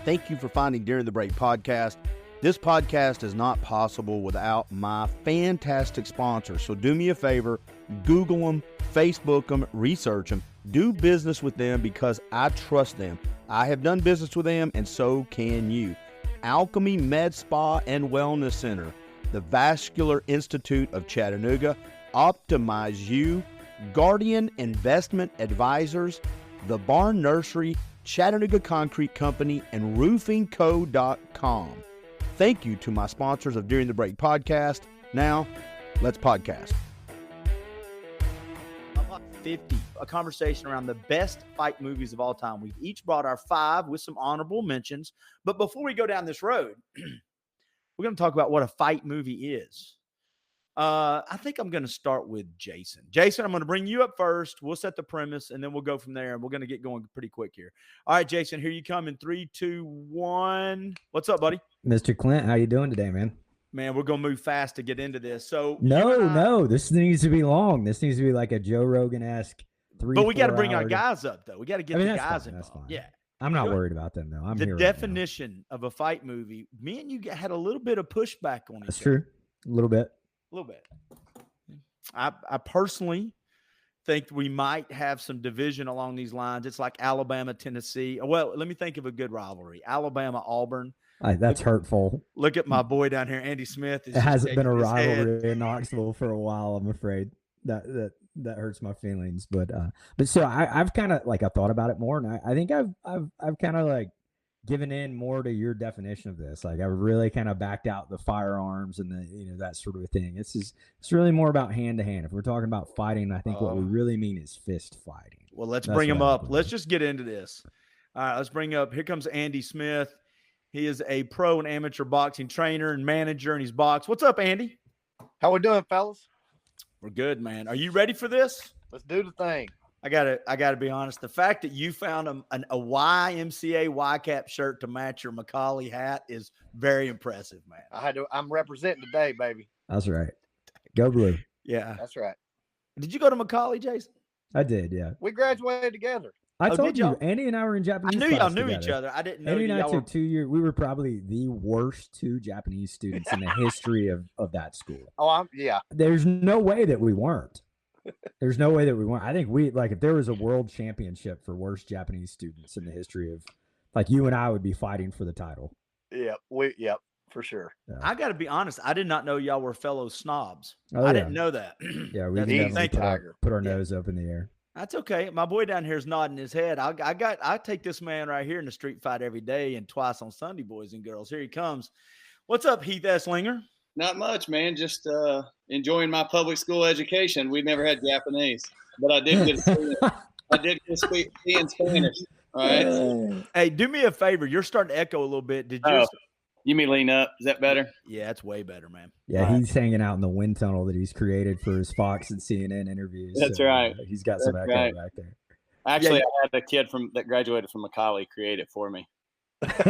Thank you for finding During the Break podcast. This podcast is not possible without my fantastic sponsors. So do me a favor, Google them, Facebook them, research them, do business with them because I trust them. I have done business with them and so can you. Alchemy Med Spa and Wellness Center, the Vascular Institute of Chattanooga, Optimize You, Guardian Investment Advisors, The Barn Nursery, Chattanooga Concrete Company, and roofingco.com. Thank you to my sponsors of During the Break podcast. Now, let's podcast. 50, a conversation around the best fight movies of all time. We've each brought our 5 with some honorable mentions. But before we go down this road, we're going to talk about what a fight movie is. I think I'm going to start with Jason. Jason, I'm going to bring you up first. We'll set the premise, and then we'll go from there, and we're going to get going pretty quick here. All right, Jason, here you come in 3, 2, 1. What's up, buddy? Mr. Clint, how you doing today, man? Man, we're going to move fast to get into this. So No, this needs to be long. This needs to be like a Joe Rogan-esque 3. But we got to bring our guys up, though. We got to get the guys involved. That's fine. Yeah. I'm not worried about them, though. The definition of a fight movie, me and you had a little bit of pushback on it. That's true. A little bit. A little bit. I personally think we might have some division along these lines. It's like Alabama, Tennessee. Well, let me think of a good rivalry. Alabama, Auburn. That's hurtful. Look at my boy down here, Andy Smith. It hasn't been a rivalry in Knoxville for a while, I'm afraid. That hurts my feelings. But so I've kind of like I thought about it more, and I think I've kind of like given in more to your definition of this. Like I really kind of backed out the firearms and the that sort of a thing. It's really more about hand to hand. If we're talking about fighting, I think what we really mean is fist fighting. Well, let's bring him up. Let's just get into this. All right, let's bring up. Here comes Andy Smith. He is a pro and amateur boxing trainer and manager, and he's boxed. What's up, Andy? How we doing, fellas? We're good, man. Are you ready for this? Let's do the thing. I gotta be honest. The fact that you found a YMCA Y-cap shirt to match your Macaulay hat is very impressive, man. I'm representing today, baby. That's right. Go blue. Yeah, that's right. Did you go to Macaulay, Jason? I did. Yeah. We graduated together. I told you, Andy and I were in Japanese. I knew y'all knew each other. I didn't know. Andy and I took 2 years. We were probably the worst 2 Japanese students in the history of that school. Oh, yeah. There's no way that we weren't. There's no way that we weren't. I think if there was a world championship for worst Japanese students in the history of, like, you and I would be fighting for the title. Yep, for sure. Yeah. I got to be honest. I did not know y'all were fellow snobs. Oh, I didn't know that. Yeah, we definitely put our nose up in the air. That's okay. My boy down here is nodding his head. I take this man right here in the street fight every day and twice on Sunday, boys and girls. Here he comes. What's up, Heath Eslinger? Not much, man. Just enjoying my public school education. We never had Japanese, but I did get to speak in Spanish. All right. Hey, do me a favor. You're starting to echo a little bit. You mean lean up? Is that better? Yeah, it's way better, man. Yeah, he's hanging out in the wind tunnel that he's created for his Fox and CNN interviews. That's right. He's got some echo back there. Actually, I had a kid that graduated from Macaulay create it for me. then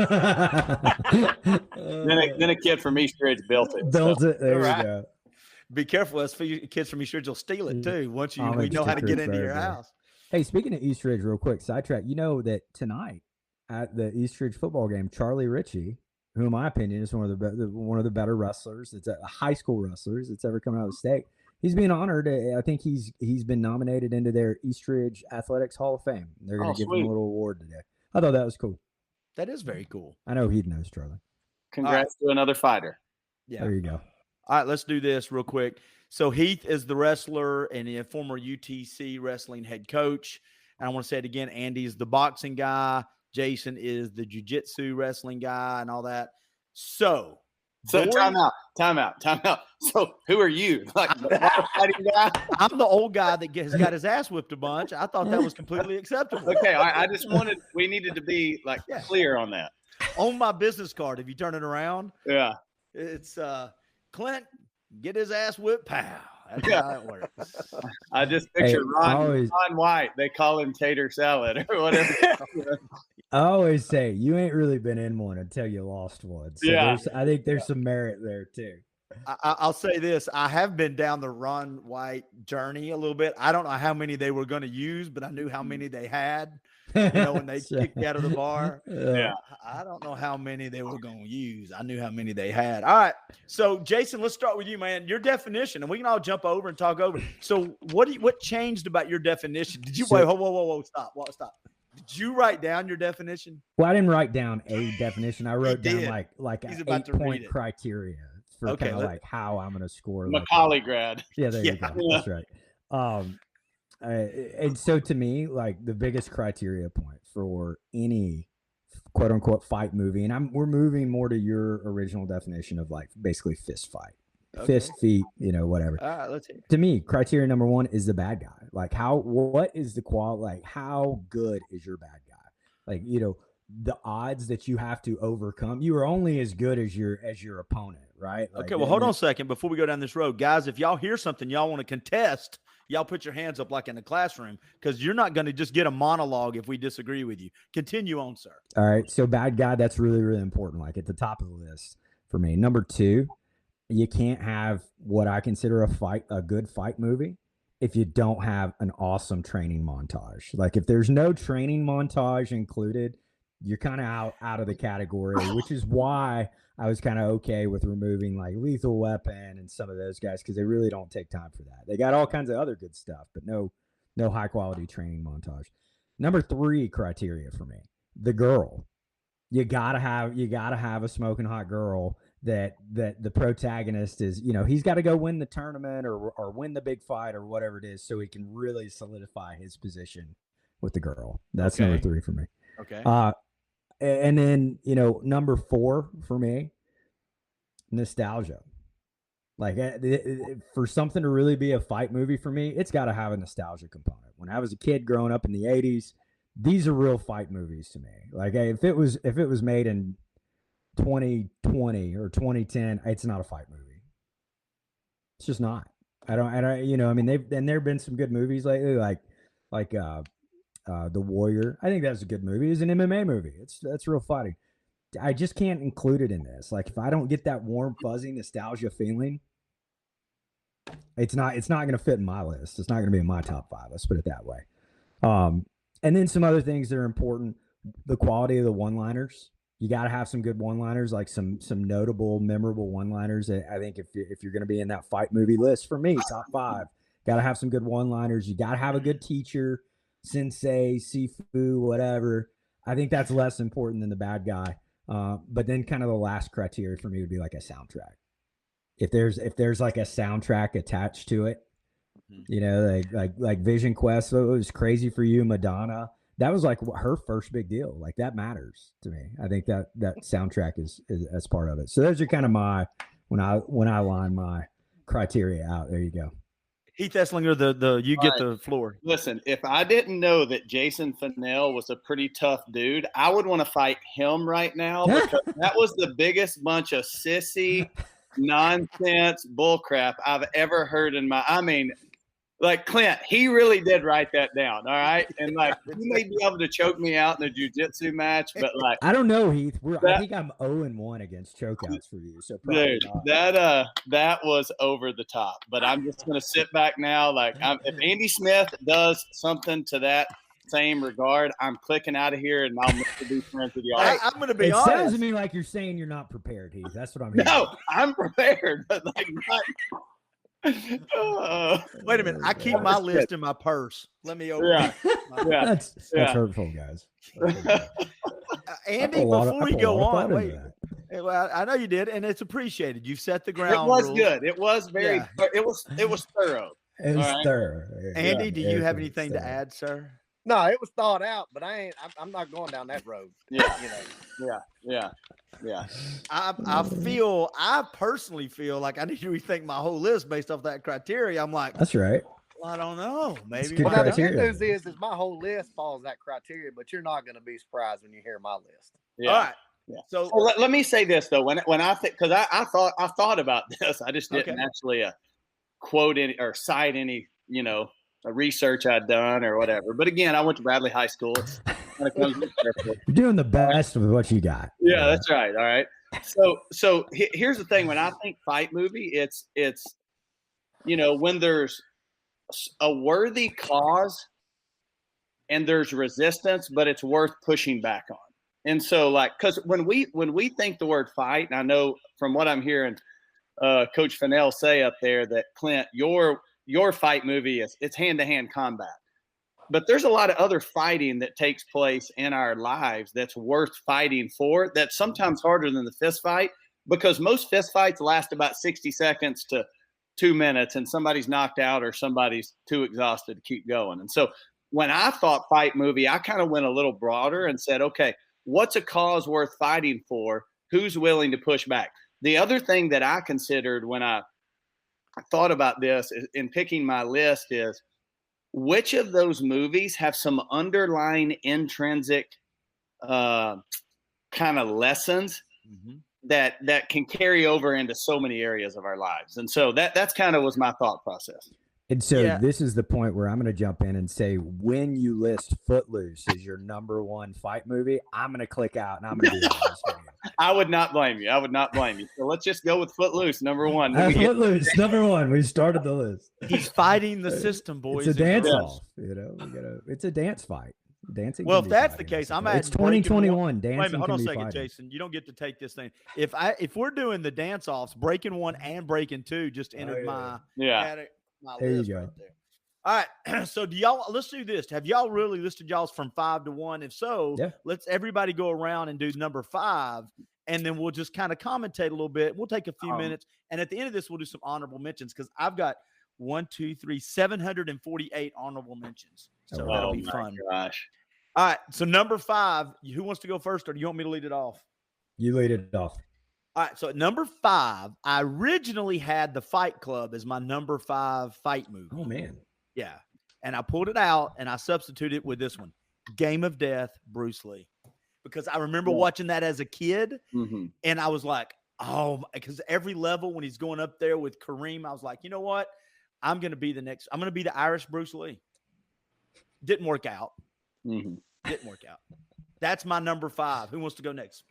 a kid from East Ridge built it. There we go. Be careful, us kids from East Ridge will steal it too. Once we know how to get into your house. Hey, speaking of East Ridge, real quick sidetrack. You know that tonight at the East Ridge football game, Charlie Ritchie, who in my opinion is one of the better wrestlers, it's a high school wrestlers that's ever come out of the state. He's being honored. I think he's been nominated into their East Ridge Athletics Hall of Fame. They're going to give him a little award today. I thought that was cool. That is very cool. I know he knows, Charlie. Congrats to another fighter. Yeah. There you go. All right, let's do this real quick. So Heath is the wrestler and a former UTC wrestling head coach. And I want to say it again, Andy is the boxing guy. Jason is the Jiu-Jitsu wrestling guy and all that. So time out. So who are you? Like the fighting guy? I'm the old guy that has got his ass whipped a bunch. I thought that was completely acceptable. Okay, we needed to be like clear on that. On my business card, if you turn it around, it's Clint, get his ass whipped, pow. That's how it works. I just picture Ron White. They call him tater salad or whatever. I always say you ain't really been in one until you lost one. So I think there's some merit there too. I'll say this. I have been down the Ron White journey a little bit. I don't know how many they were going to use, but I knew how many they had, when they kicked me out of the bar. Yeah. I don't know how many they were going to use. I knew how many they had. All right. So, Jason, let's start with you, man. Your definition, and we can all jump over and talk over. So what changed about your definition? Did you wait? Whoa, stop. Did you write down your definition? Well, I didn't write down a definition. I wrote down like He's an about to read 8-point it. criteria for kind of like how I'm going to score. Macaulay grad. Yeah, there you go. That's right. And so to me, like the biggest criteria point for any quote unquote fight movie, and we're moving more to your original definition of like basically fist fight, fist, feet, whatever. All right, let's hear it. To me, criteria number one is the bad guy. Like what is the quality? Like how good is your bad guy? Like, the odds that you have to overcome, you are only as good as your opponent, right? Like, Okay, well, hold on a second before we go down this road. Guys, if y'all hear something y'all want to contest, y'all put your hands up like in the classroom, because you're not going to just get a monologue if we disagree with you. Continue on, sir. All right, so bad guy, that's really, really important, like at the top of the list for me. Number two, you can't have what I consider a good fight movie if you don't have an awesome training montage. Like if there's no training montage included, you're kind of out of the category, which is why I was kind of okay with removing like Lethal Weapon and some of those guys, because they really don't take time for that. They got all kinds of other good stuff, but no high quality training montage. Number three criteria for me, the girl. You gotta have a smoking hot girl that the protagonist is, he's got to go win the tournament or win the big fight or whatever it is, so he can really solidify his position with the girl. That's Okay. number three for me. Okay. And then, number four for me, nostalgia. Like for something to really be a fight movie for me, it's got to have a nostalgia component. When I was a kid growing up in the 80s, these are real fight movies to me. Like if it was made in 2020 or 2010, it's not a fight movie. It's just not. I mean, there have been some good movies lately, like The Warrior. I think that's a good movie. It's an MMA movie. That's real fighting. I just can't include it in this. Like if I don't get that warm, fuzzy nostalgia feeling, it's not going to fit in my list. It's not going to be in my top 5. Let's put it that way. And then some other things that are important: the quality of the one-liners. You got to have some good one-liners, like some notable, memorable one-liners. I think if you're going to be in that fight movie list, for me, top 5, got to have some good one-liners. You got to have a good teacher, sensei, sifu, whatever. I think that's less important than the bad guy. But then kind of the last criteria for me would be like a soundtrack. If there's like a soundtrack attached to it, like Vision Quest, so it was Crazy for You, Madonna. That was like her first big deal. Like that matters to me. I think that soundtrack is as part of it. So those are kind of my when I line my criteria out. There you go. Heath Eslinger, you get the floor. Listen, if I didn't know that Jason Finnell was a pretty tough dude, I would want to fight him right now, because that was the biggest bunch of sissy nonsense bullcrap I've ever heard in my. I mean, like Clint, he really did write that down. All right, and like he may be able to choke me out in a jiu-jitsu match, but like I don't know, Heath. I think I'm 0-1 against chokeouts for you. So probably dude, not. that was over the top. But I'm just gonna sit back now. Like if Andy Smith does something to that same regard, I'm clicking out of here, and I'll never be friends with y'all. I'm going to be It honest. sounds to me like you're saying you're not prepared, Heath. That's what I'm hearing. No, I'm prepared, but like not. Wait a minute. I keep my list in my purse. Let me open Yeah. it. Yeah. That's hurtful, guys. Andy, before you go on, wait. Well, I know you did, and it's appreciated. You've set the ground. It was rules. good. It was very. Yeah. It was thorough. It was All right. thorough. Andy, Yeah, do you have everything anything to thorough. add, sir? No, it was thought out, but I'm not going down that road. Yeah. You know. Yeah. I personally feel like I need to rethink my whole list based off that criteria. I'm like, That's right. well, I don't know. Maybe good Well, now, the good criteria. news is my whole list follows that criteria, but you're not going to be surprised when you hear my list. Yeah. All right. Yeah. So Well, let me say this though. When I think, because I thought about this, I just didn't Okay. actually quote any or cite any research I'd done or whatever. But again, I went to Bradley High School. It's kind of comes with territory. You're doing the best with what you got. Yeah, that's right. All right. So here's the thing. When I think fight movie, it's when there's a worthy cause and there's resistance, but it's worth pushing back on. And so, because when we think the word fight, and I know from what I'm hearing, Coach Finnell say up there that Clint, your fight movie it's hand-to-hand combat. But there's a lot of other fighting that takes place in our lives that's worth fighting for. That's sometimes harder than the fist fight, because most fist fights last about 60 seconds to 2 minutes, and somebody's knocked out or somebody's too exhausted to keep going. And so when I thought fight movie, I kind of went a little broader and said, okay, what's a cause worth fighting for? Who's willing to push back? The other thing that I considered when I thought about this in picking my list is, which of those movies have some underlying intrinsic kind of lessons that can carry over into so many areas of our lives? And so that's kind of was my thought process. And so this is the point where I'm going to jump in and say, when you list Footloose as your number one fight movie, I'm going to click out and I'm going to be honest with you. I would not blame you. So let's just go with Footloose, number one. Footloose, number one. We started the list. He's fighting the system, boys. It's a dance off. It's a dance fight. Dancing. Well, if that's the case, I'm it's 2021. Dancing. Wait a minute, hold on a second, fighting. Jason. You don't get to take this thing. If we're doing the dance offs, breaking one and breaking two just entered my there list you go. right there. All right. So let's do this. Have y'all really listed y'all's from 5 to 1? If so, let's everybody go around and do number 5, and then we'll just kind of commentate a little bit. We'll take a few minutes. And at the end of this, we'll do some honorable mentions, because I've got 748 honorable mentions. So that'll be fun. Gosh. All right. So number 5, who wants to go first, or do you want me to lead it off? You lead it off. All right, so at number 5, I originally had The Fight Club as my number 5 fight movie. Oh, man. Yeah, and I pulled it out, and I substituted it with this one, Game of Death, Bruce Lee, because I remember watching that as a kid, and I was like, because every level when he's going up there with Kareem, I was like, you know what? I'm going to be the Irish Bruce Lee. Didn't work out. Didn't work out. That's my number 5. Who wants to go next?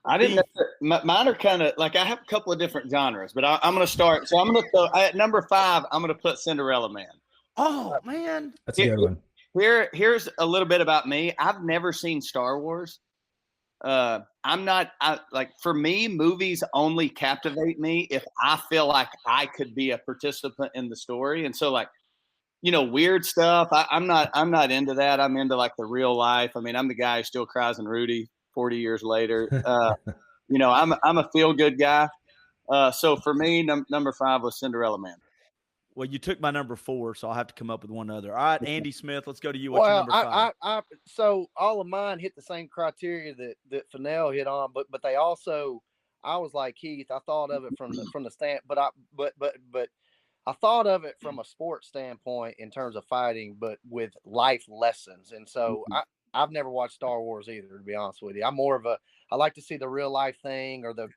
I didn't. Mine are kind of like, I have a couple of different genres, but I'm going to start. So I'm going to throw at number 5. I'm going to put Cinderella Man. Oh man, that's a good one. Here's a little bit about me. I've never seen Star Wars. For me, movies only captivate me if I feel like I could be a participant in the story. And so, weird stuff, I'm not into that. I'm into like the real life. I mean, I'm the guy who still cries in Rudy 40 years later. I'm a feel good guy. So for me, number 5 was Cinderella Man. Well, you took my number 4, so I'll have to come up with one other. All right, Andy Smith, let's go to you. What's your number 5? So all of mine hit the same criteria that Finnell hit on, but they also, I was like Heath. I thought of it from the stand, but I thought of it from a sports standpoint in terms of fighting, but with life lessons. And so I've never watched Star Wars either, to be honest with you. I'm more of I like to see the real life thing or the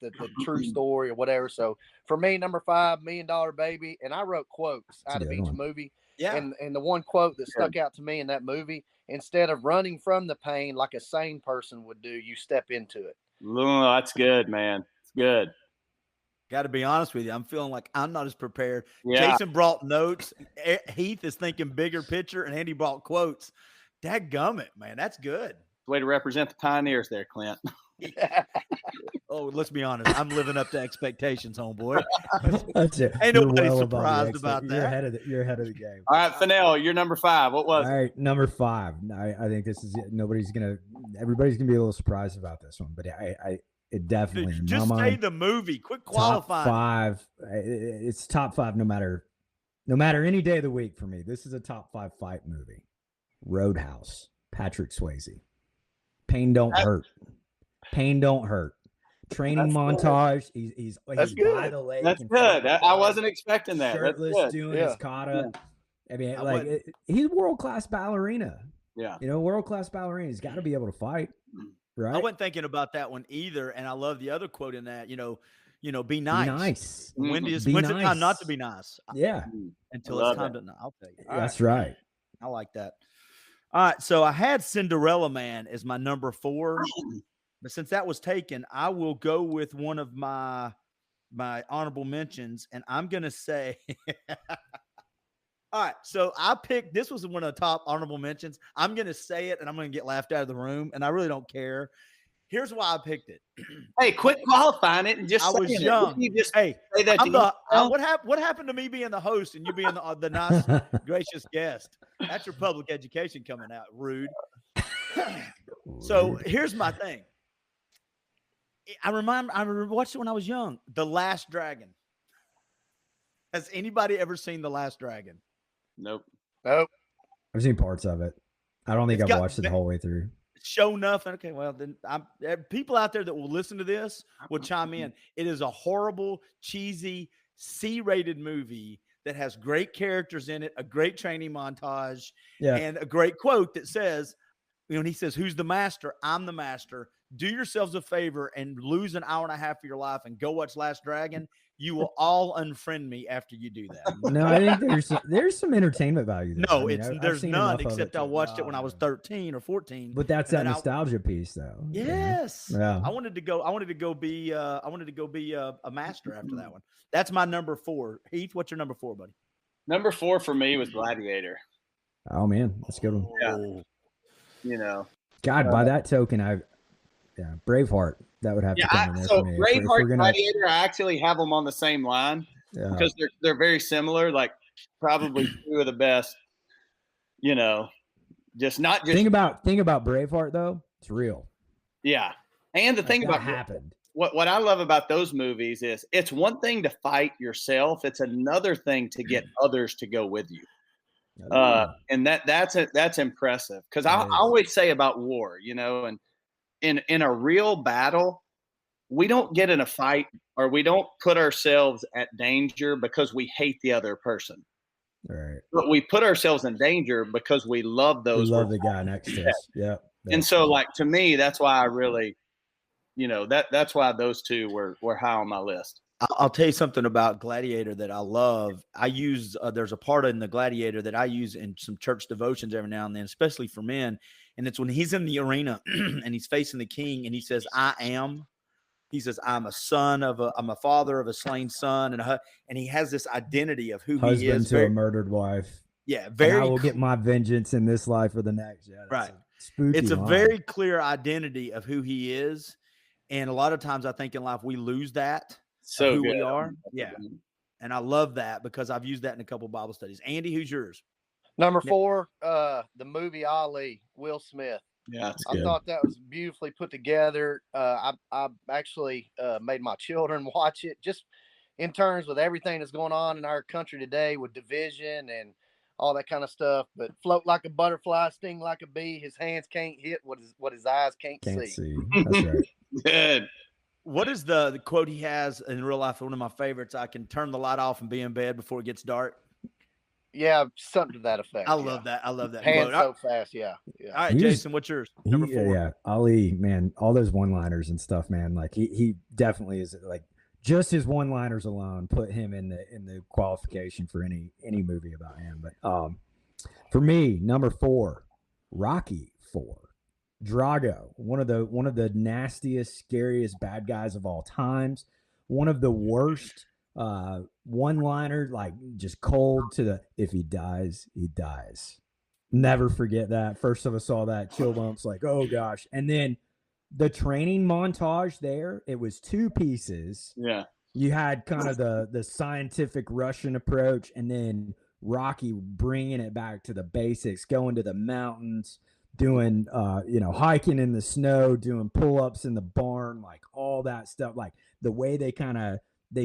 true story or whatever. So for me, number 5, $1 Million Baby. And I wrote quotes out of each movie. Yeah. And the one quote that stuck out to me in that movie, instead of running from the pain like a sane person would do, you step into it. Oh, that's good, man. It's good. Got to be honest with you. I'm feeling like I'm not as prepared. Yeah. Jason brought notes. Heath is thinking bigger picture, and Andy brought quotes. Dadgummit, man. That's good. Way to represent the Pioneers there, Clint. Oh, let's be honest. I'm living up to expectations, homeboy. That's it. Ain't nobody surprised about that. You're ahead of the game. All right, Finnell, you're number 5. What was it? All right, number 5. I think this is it. Everybody's gonna be a little surprised about this one, but it definitely. Dude, just say the movie. Quit qualifying. Top 5. It's top 5 no matter any day of the week for me. This is a top 5 fight movie. Roadhouse. Patrick Swayze. Pain don't hurt. Pain don't hurt. Training montage. Good. He's by the lake. That's good. I wasn't expecting that. Shirtless, doing his kata. Yeah. I mean, he's a world-class ballerina. Yeah. World-class ballerina. He's got to be able to fight. Right. I wasn't thinking about that one either. And I love the other quote in that, be nice. Be nice. When's it time not to be nice? Yeah. Until it's time to, I'll take it. That's right. I like that. All right. So I had Cinderella Man as my number 4. But since that was taken, I will go with one of my honorable mentions, and I'm going to say all right, so I picked, this was one of the top honorable mentions. I'm going to say it, and I'm going to get laughed out of the room, and I really don't care. Here's why I picked it. Hey, quit qualifying it and just I was young. You just hey, say that what happened to me being the host and you being the nice, gracious guest? That's your public education coming out. Rude. So here's my thing. I watched it when I was young. The Last Dragon. Has anybody ever seen The Last Dragon? Nope. Nope. I've seen parts of it. I don't think I've watched it the whole way through. Show nothing. Okay, well then, people out there that will listen to this will chime in. It is a horrible, cheesy, C-rated movie that has great characters in it, a great training montage, and a great quote that says, when he says, "Who's the master? I'm the master. Do yourselves a favor and lose an hour and a half of your life and go watch Last Dragon. You will all unfriend me after you do that." No, I think there's some entertainment value there. No, there's none, except I watched it when I was 13 or 14. But that's that nostalgia piece, though. Yes. Yeah. I wanted to go be a master after that one. That's my number 4. Heath, what's your number 4, buddy? Number 4 for me was Gladiator. Oh man, that's a good one. Yeah. You know. God, by that token, Braveheart. That would have to come in there for me. Braveheart and Gladiator, I actually have them on the same line because they're very similar. Like probably 2 of the best. You know, think about Braveheart though. It's real. Yeah, and the thing about happened. What I love about those movies is it's one thing to fight yourself. It's another thing to get others to go with you. And that's impressive because I always say about war, you know, and in a real battle, we don't get in a fight or we don't put ourselves at danger because we hate the other person. Right. But we put ourselves in danger because we love those. We love the guy next to us. Yeah. And so, like, to me, that's why I really, you know, that's why those 2 were high on my list. I'll tell you something about Gladiator that I love. I use there's a part in the Gladiator that I use in some church devotions every now and then, especially for men. And it's when he's in the arena and he's facing the king and he says, "I am." He says, I'm a father of a slain son. And he has this identity of who he is. Husband to a murdered wife. Yeah. I will get my vengeance in this life or the next. Yeah. Right. It's a very clear identity of who he is. And a lot of times I think in life we lose that. So who good. we are. Yeah. And I love that because I've used that in a couple of Bible studies. Andy, who's yours? Number 4, the movie Ali, Will Smith. Yeah, I thought that was beautifully put together. I actually made my children watch it just in terms with everything that's going on in our country today with division and all that kind of stuff. But float like a butterfly, sting like a bee. His hands can't hit what his eyes can't see. That's right. Good. What is the quote he has in real life? One of my favorites. I can turn the light off and be in bed before it gets dark. Yeah, something to that effect. I love that. I love that. Hands so fast. Yeah. All right, Jason, what's yours? Number 4. Yeah, Ali, man, all those one-liners and stuff, man. Like he definitely is, like, just his one-liners alone put him in the qualification for any movie about him. But for me, number 4, Rocky 4. Drago, one of the nastiest, scariest bad guys of all times. One of the worst one-liner, like just cold to the, if he dies, he dies. Never forget that. First time I saw that, chill bumps, like, oh gosh. And then the training montage there, it was 2 pieces. Yeah. You had kind of the scientific Russian approach, and then Rocky bringing it back to the basics, going to the mountains, doing hiking in the snow, doing pull-ups in the barn, like all that stuff. Like the way they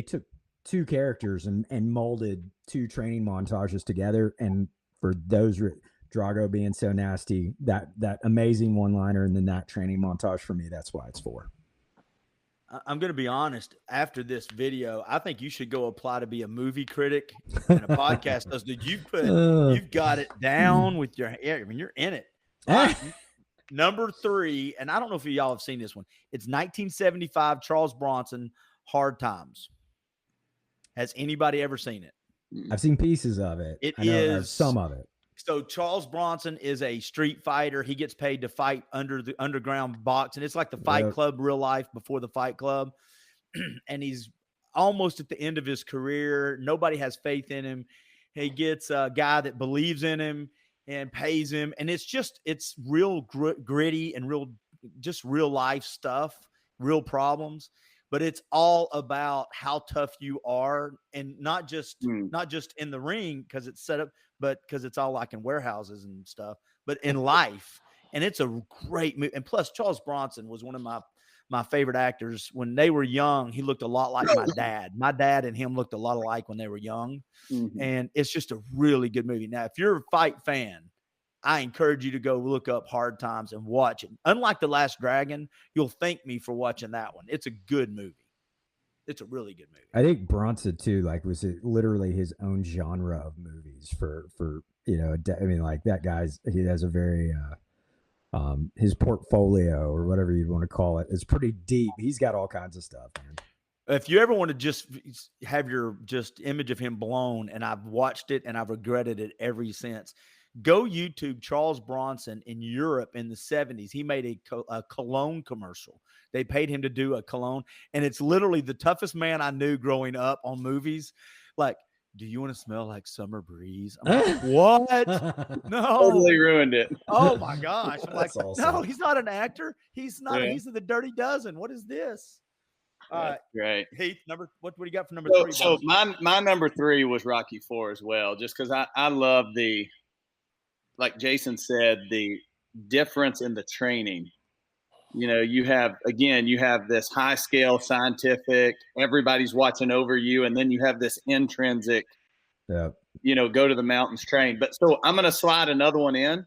took 2 characters and molded 2 training montages together. And for those, Drago being so nasty, that amazing one-liner, and then that training montage, for me, that's why it's 4. I'm going to be honest. After this video, I think you should go apply to be a movie critic and a podcast host. Dude, you've got it down with your hair. I mean, you're in it. Number 3, and I don't know if y'all have seen this one. It's 1975 Charles Bronson, Hard Times. Has anybody ever seen it? I've seen pieces of it. It I know is some of it. So Charles Bronson is a street fighter. He gets paid to fight under the underground box, and it's like the Fight Club real life before the Fight Club. And he's almost at the end of his career. Nobody has faith in him. He gets a guy that believes in him and pays him. And it's real gritty and real life stuff, real problems. But it's all about how tough you are, and not just in the ring because it's set up, but because it's all like in warehouses and stuff, but in life. And it's a great movie. And plus, Charles Bronson was one of my favorite actors. When they were young, he looked a lot like my dad. My dad and him looked a lot alike when they were young. And it's just a really good movie. Now, if you're a fight fan, I encourage you to go look up Hard Times and watch it. Unlike The Last Dragon, you'll thank me for watching that one. It's a good movie. It's a really good movie. I think Bronson too, like, was it literally his own genre of movies for I mean, like, that he has a very his portfolio, or whatever you'd want to call it, is pretty deep. He's got all kinds of stuff, man. If you ever want to just have your image of him blown, and I've watched it and I've regretted it ever since, go YouTube Charles Bronson in Europe in the 70s. He made a cologne commercial. They paid him to do a cologne, and it's literally the toughest man I knew growing up on movies. Like, do you want to smell like summer breeze? I'm like, what? No. Totally ruined it. Oh my gosh. I'm like, awesome. No, he's not an actor. He's not. He's in the Dirty Dozen. What is this? Great. Heath, what do you got for number 3? So my number 3 was Rocky 4 as well, just because I love like Jason said, the difference in the training. You have this high scale scientific, everybody's watching over you, and then you have this intrinsic, go to the mountains train. But so I'm going to slide another one in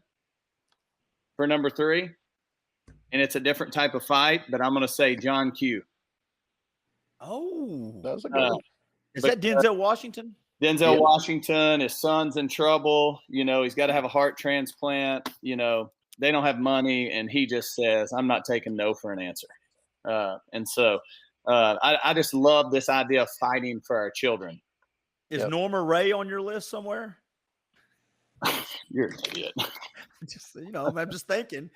for number 3, and it's a different type of fight, but I'm going to say John Q. Oh, that was a good one. Is that Denzel Washington? Denzel Washington, his son's in trouble. He's got to have a heart transplant. They don't have money, and he just says, I'm not taking no for an answer. And so I just love this idea of fighting for our children. Is Norma Ray on your list somewhere? You're an idiot. I'm just thinking.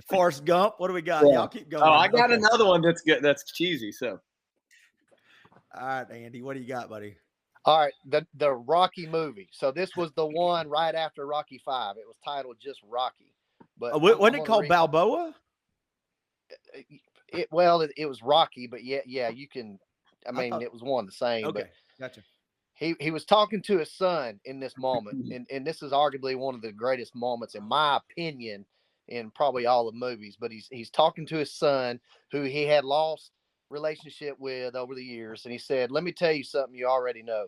Forrest Gump, what do we got? Y'all keep going. Oh, I got another one that's good. That's cheesy. So, all right, Andy, what do you got, buddy? All right, the Rocky movie. So this was the one right after Rocky 5. It was titled just Rocky. But wasn't it called Balboa? It was Rocky, but yeah, you can. I mean, it was one the same. Okay, but gotcha. He was talking to his son in this moment, and this is arguably one of the greatest moments, in my opinion, in probably all the movies. But he's talking to his son, who he had lost relationship with over the years, and he said, let me tell you something you already know.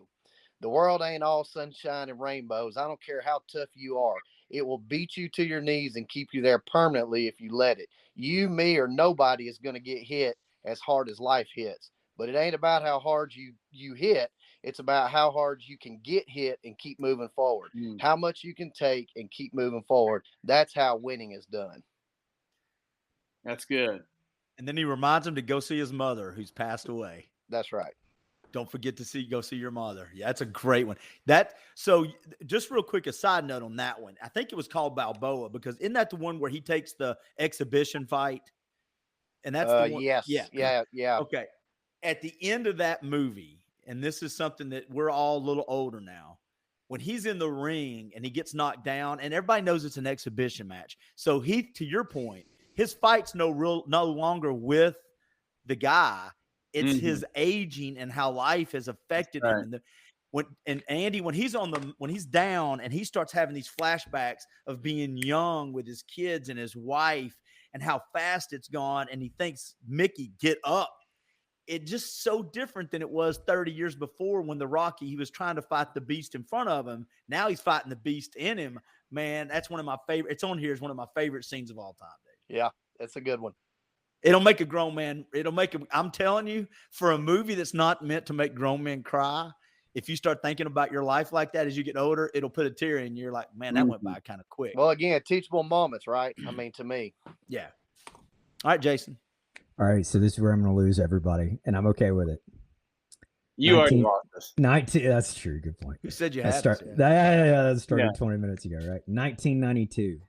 The world ain't all sunshine and rainbows. I don't care how tough you are. It will beat you to your knees and keep you there permanently if you let it. You, me, or nobody is going to get hit as hard as life hits. But it ain't about how hard you hit. It's about how hard you can get hit and keep moving forward. How much you can take and keep moving forward. That's how winning is done. That's good. And then he reminds him to go see his mother, who's passed away. That's right. Don't forget to go see your mother. Yeah, that's a great one. So just real quick, a side note on that one. I think it was called Balboa, because isn't that the one where he takes the exhibition fight? And that's the one. Yes. Yeah. Okay. At the end of that movie, and this is something that we're all a little older now, when he's in the ring and he gets knocked down, and everybody knows it's an exhibition match. So to your point, his fight's no longer with the guy. It's his aging and how life has affected him. And Andy, when he's down and he starts having these flashbacks of being young with his kids and his wife and how fast it's gone, and he thinks, Mickey, get up. It's just so different than it was 30 years before, when he was trying to fight the beast in front of him. Now he's fighting the beast in him. Man, that's one of my favorite. It's on here as one of my favorite scenes of all time, Dave. Yeah, that's a good one. It'll make a grown man. I'm telling you, for a movie that's not meant to make grown men cry, if you start thinking about your life like that as you get older, it'll put a tear in you. You're like, man, that went by kind of quick. Well, again, teachable moments, right? I mean, to me. Yeah. All right, Jason. All right, so this is where I'm going to lose everybody, and I'm okay with it. You already lost us. 19. That's true. Good point. You said you That had that started 20 minutes ago, right? 1992.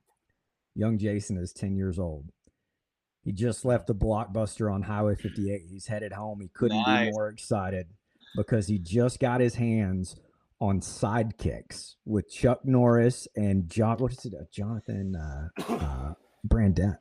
Young Jason is 10 years old. He just left the Blockbuster on Highway 58. He's headed home. He couldn't be more excited because he just got his hands on Sidekicks with Chuck Norris and Jonathan Brandis.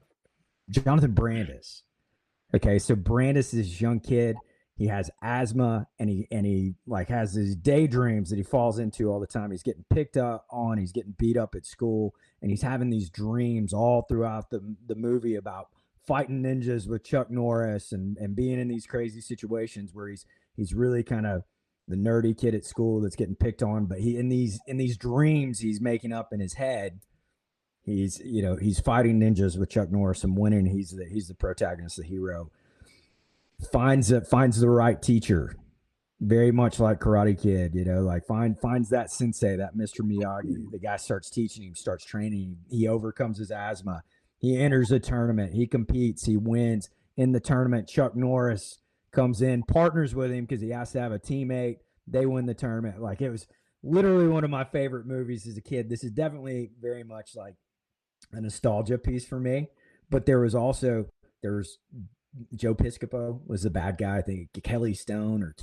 Okay, so Brandis is this young kid. He has asthma and he like has his daydreams that he falls into all the time. He's getting picked up on, he's getting beat up at school, and he's having these dreams all throughout the movie about fighting ninjas with Chuck Norris and being in these crazy situations where he's really kind of the nerdy kid at school that's getting picked on, but he in these dreams he's making up in his head, he's fighting ninjas with Chuck Norris and winning. He's the protagonist, the hero. Finds the right teacher, very much like Karate Kid, like finds that sensei, that Mr. Miyagi. The guy starts teaching him, starts training him. He overcomes his asthma. He enters a tournament. He competes. He wins in the tournament. Chuck Norris comes in, partners with him because he has to have a teammate. They win the tournament. Like, it was literally one of my favorite movies as a kid. This is definitely very much like a nostalgia piece for me. But there was Joe Piscopo was the bad guy. I think Kenny Stone.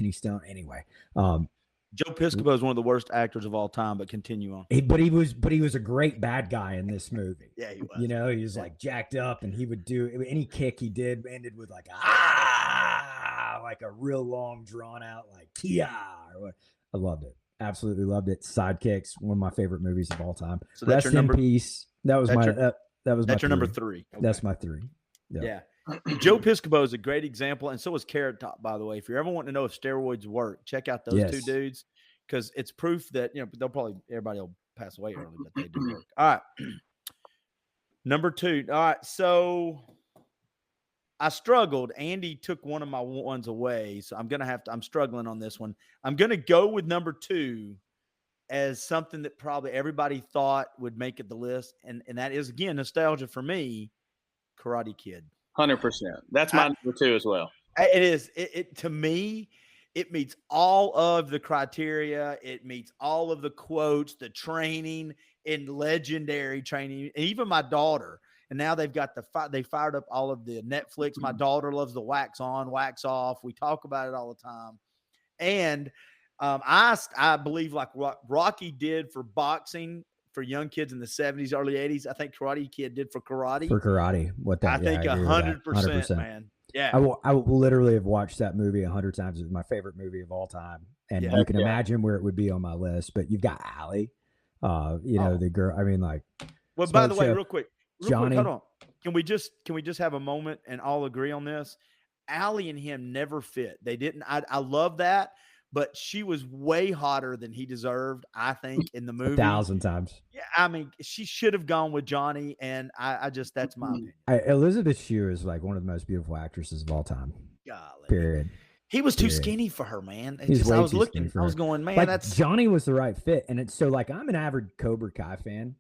Anyway, Joe Piscopo is one of the worst actors of all time. But continue on. But he was a great bad guy in this movie. Yeah, he was. He was like jacked up, and he would do any kick he did ended with like like a real long drawn out like Kia. I loved it. Absolutely loved it. Sidekicks, one of my favorite movies of all time. So that's Rest your in number. Peace. That's your number 3. Okay. That's my 3. Yeah. Joe Piscopo is a great example, and so is Carrot Top, by the way. If you're ever wanting to know if steroids work, check out those two dudes, because it's proof that everybody will pass away early, but they do work. All right. Number 2. All right. So I struggled. Andy took one of my ones away, so I'm struggling on this one. I'm gonna go with number 2 as something that probably everybody thought would make it the list, and that is, again, nostalgia for me. Karate Kid. 100%. That's my number 2 as well. It is. It to me, it meets all of the criteria. It meets all of the quotes, the training, and legendary training. And even my daughter. And now they've got they fired up all of the Netflix. My daughter loves the wax on, wax off. We talk about it all the time. And I believe like what Rocky did for boxing for young kids in the 70s, early 80s, I think Karate Kid did for karate. I think 100%, man. Yeah. I will literally have watched that movie 100 times. It was my favorite movie of all time. And you can imagine where it would be on my list. But you've got Allie, the girl. I mean, like. Well, by the way, real quick, Johnny. Hold on. Can we just have a moment and all agree on this? Allie and him never fit. They didn't. I love that. But she was way hotter than he deserved, I think, in the movie. 1,000 times. Yeah, I mean, she should have gone with Johnny, and I just, that's my opinion. Elizabeth Shue is like one of the most beautiful actresses of all time. Golly. Period. He was too skinny for her, man. I was going, man, like, that's Johnny was the right fit. And it's so like, I'm an avid Cobra Kai fan,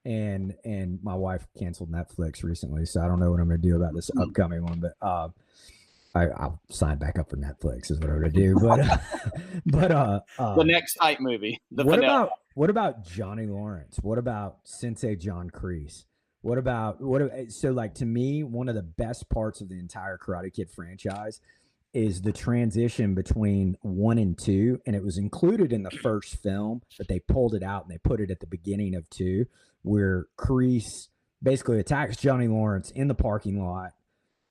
and my wife canceled Netflix recently, so I don't know what I'm going to do about this upcoming one, but I'll sign back up for Netflix is what I'm going to do. But the next hype movie. What about Johnny Lawrence? What about Sensei John Kreese? So like, to me, one of the best parts of the entire Karate Kid franchise is the transition between 1 and 2. And it was included in the first film, but they pulled it out and they put it at the beginning of 2, where Kreese basically attacks Johnny Lawrence in the parking lot.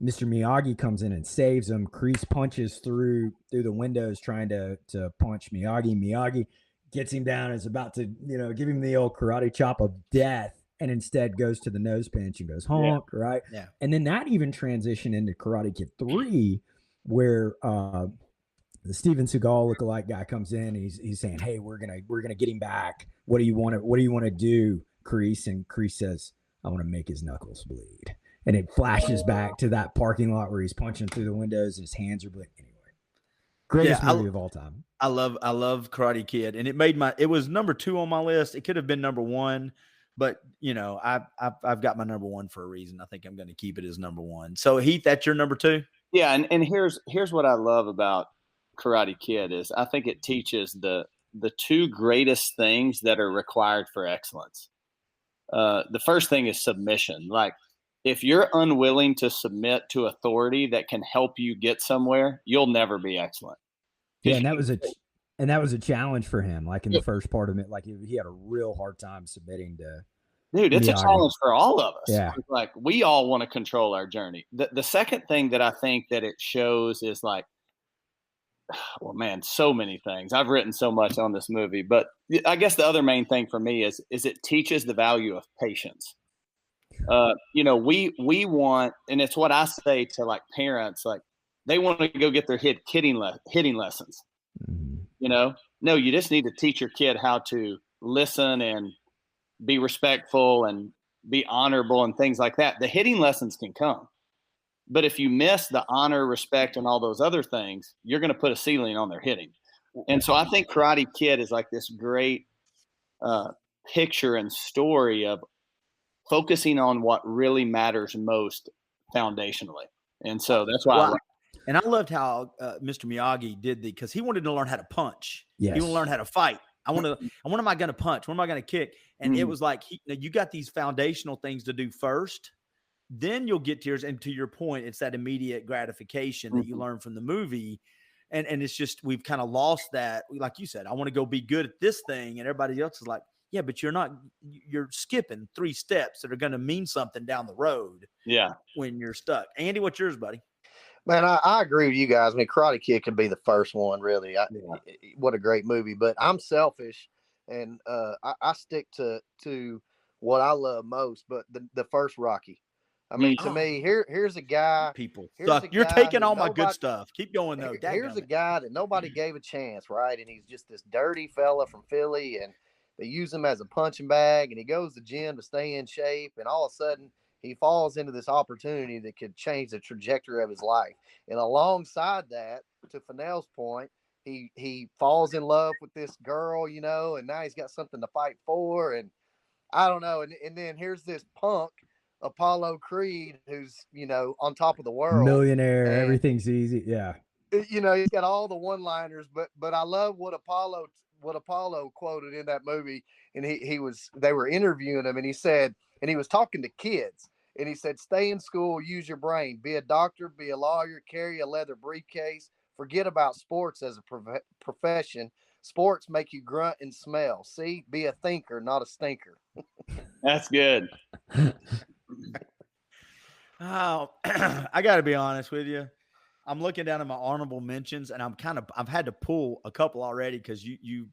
Mr. Miyagi comes in and saves him. Kreese punches through the windows trying to punch Miyagi. Miyagi gets him down and is about to, give him the old karate chop of death, and instead goes to the nose pinch and goes honk, right? Yeah. And then that even transitioned into Karate Kid 3, where the Steven Seagal lookalike guy comes in. He's saying, "Hey, we're gonna get him back. What do you want to do, Kreese?" And Kreese says, "I want to make his knuckles bleed." And it flashes back to that parking lot where he's punching through the windows and his hands are bleeding. Anyway, greatest movie of all time. I love Karate Kid, and it was number 2 on my list. It could have been number 1, but I've got my number 1 for a reason. I think I'm going to keep it as number 1. So Heath, that's your number 2? Yeah, and here's what I love about Karate Kid is I think it teaches the two greatest things that are required for excellence. The first thing is submission. Like, if you're unwilling to submit to authority that can help you get somewhere, you'll never be excellent. Yeah, and that was a challenge for him. Like in the first part of it, like he had a real hard time submitting to. Dude, it's a challenge for all of us. Yeah. Like, we all want to control our journey. The second thing that I think that it shows is like, well, man, so many things. I've written so much on this movie, but I guess the other main thing for me is it teaches the value of patience. We want, and it's what I say to like parents, like they want to go get their hitting lessons. No, you just need to teach your kid how to listen and be respectful and be honorable and things like that. The hitting lessons can come. But if you miss the honor, respect, and all those other things, you're going to put a ceiling on their hitting. And so I think Karate Kid is like this great picture and story of focusing on what really matters most foundationally. And so that's why And I loved how Mr. Miyagi did because he wanted to learn how to punch. Yes. He wanted to learn how to fight. When am I going to punch? When am I going to kick? And it was like, you got these foundational things to do first. Then you'll get to yours. And to your point, it's that immediate gratification that you learn from the movie. And it's just, we've kind of lost that. Like you said, I want to go be good at this thing. And everybody else is like, yeah, but you're skipping 3 steps that are going to mean something down the road. Yeah. When you're stuck. Andy, what's yours, buddy? Man, I agree with you guys. I mean, Karate Kid could be the first one, really. What a great movie. But I'm selfish, and I stick to what I love most, but the first Rocky. I mean, to me, here's a guy. You're taking all my good stuff. Keep going, though. Here's a guy that nobody gave a chance, right? And he's just this dirty fella from Philly, and they use him as a punching bag, and he goes to the gym to stay in shape, and all of a sudden, he falls into this opportunity that could change the trajectory of his life. And alongside that, to Finnell's point, he falls in love with this girl, and now he's got something to fight for. And I don't know. And then here's this punk, Apollo Creed, who's, on top of the world. Millionaire, and everything's easy. Yeah. He's got all the one-liners, but I love what Apollo quoted in that movie. And they were interviewing him, and he said, and he was talking to kids. And he said, stay in school, use your brain, be a doctor, be a lawyer, carry a leather briefcase, forget about sports as a profession. Sports make you grunt and smell. See, be a thinker, not a stinker. That's good. Oh, I got to be honest with you. I'm looking down at my honorable mentions, and I've had to pull a couple already because you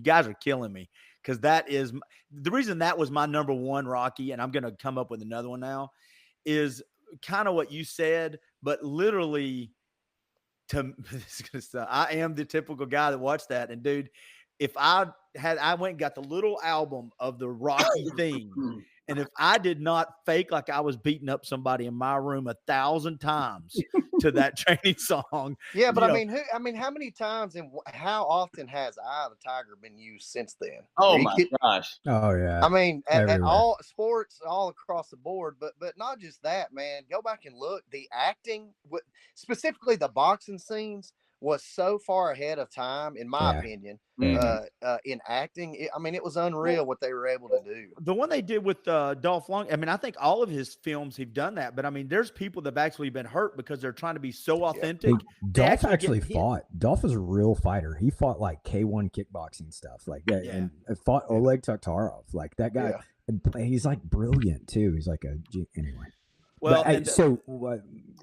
guys are killing me. Because that is the reason that was my number one, Rocky, and I'm going to come up with another one now, is kind of what you said, but literally, I am the typical guy that watched that. And dude, if I went and got the little album of the Rocky theme, and if I did not fake like I was beating up somebody in my room 1,000 times to that training song. Yeah, but how many times and how often has Eye of the Tiger been used since then? Oh my gosh. Oh yeah. I mean, at all sports, all across the board, but not just that, man. Go back and look. The acting, specifically the boxing scenes, was so far ahead of time, in my opinion, in acting. It was unreal what they were able to do. The one they did with Dolph Lundgren, I think all of his films have done that, but there's people that have actually been hurt because they're trying to be so authentic. Dolph actually fought. Dolph is a real fighter. He fought like K1 kickboxing stuff like that, and fought Oleg Taktarov. Like that guy, and he's like brilliant too. He's like anyway. Well,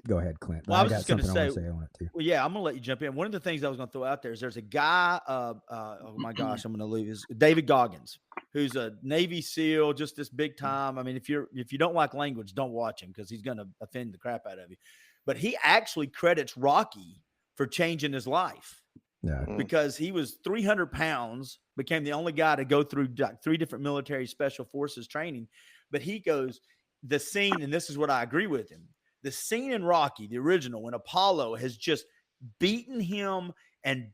go ahead, Clint. Well, I was just going to say, on it too. Well, yeah, I'm going to let you jump in. One of the things I was going to throw out there is there's a guy, oh my gosh, I'm going to lose, David Goggins, who's a Navy SEAL, just this big time. If you don't like language, don't watch him because he's going to offend the crap out of you. But he actually credits Rocky for changing his life. Yeah. Because he was 300 pounds, became the only guy to go through 3 different military special forces training. But he goes, the scene, and this is what I agree with him, the scene in Rocky, the original, when Apollo has just beaten him, and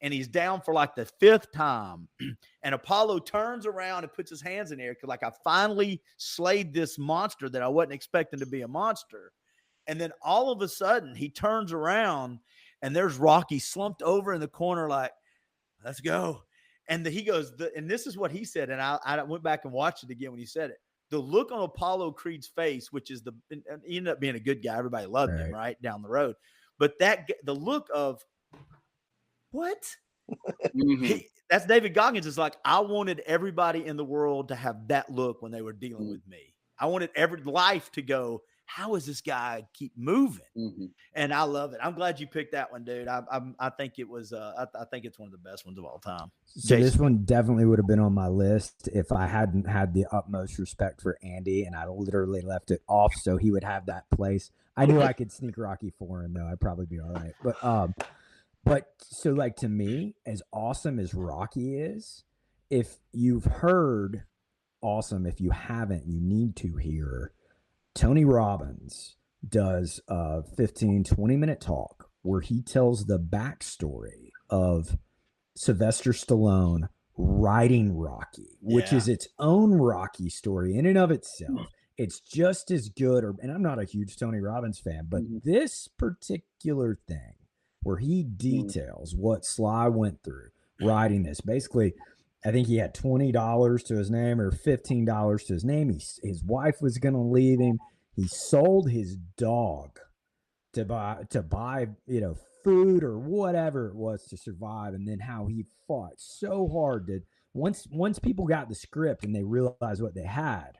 he's down for like the 5th time, and Apollo turns around and puts his hands in the air because like I finally slayed this monster that I wasn't expecting to be a monster. And then all of a sudden he turns around and there's Rocky slumped over in the corner like, let's go. And he goes, and this is what he said, and I went back and watched it again when he said it. The look on Apollo Creed's face, which is he ended up being a good guy. Everybody loved him right down the road. But the look of what? That's David Goggins. Is like, I wanted everybody in the world to have that look when they were dealing with me. I wanted every life to go, how is this guy keep moving? And I love it. I'm glad you picked that one, dude. I think it was I think it's one of the best ones of all time. So this one definitely would have been on my list if I hadn't had the utmost respect for Andy, and I literally left it off so he would have that place. I knew I could sneak Rocky 4 in, though. I'd probably be all right. But so, like, to me, as awesome as Rocky is, if you've heard Awesome, if you haven't, you need to hear Tony Robbins does a 15, 20-minute talk where he tells the backstory of Sylvester Stallone writing Rocky, which is its own Rocky story in and of itself. It's just as good, and I'm not a huge Tony Robbins fan, but this particular thing where he details what Sly went through writing this, basically, I think he had $20 to his name or $15 to his name. His wife was going to leave him. He sold his dog to buy, food or whatever it was to survive. And then how he fought so hard that once people got the script and they realized what they had,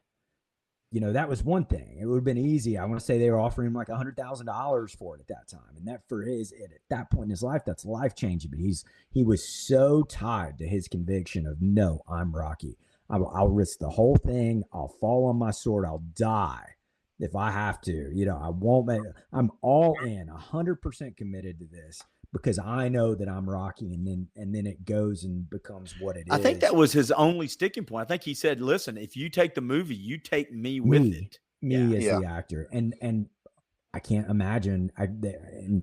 that was one thing. It would have been easy. I want to say they were offering him like $100,000 for it at that time. And that at that point in his life, that's life changing. But he was so tied to his conviction of, no, I'm Rocky. I'll risk the whole thing. I'll fall on my sword. I'll die if I have to. I won't I'm all in 100% committed to this because I know that I'm Rocky, and then it goes and becomes what it is. I think that was his only sticking point. I think he said, listen, if you take the movie, you take me with it. Me as the actor. And I can't imagine, and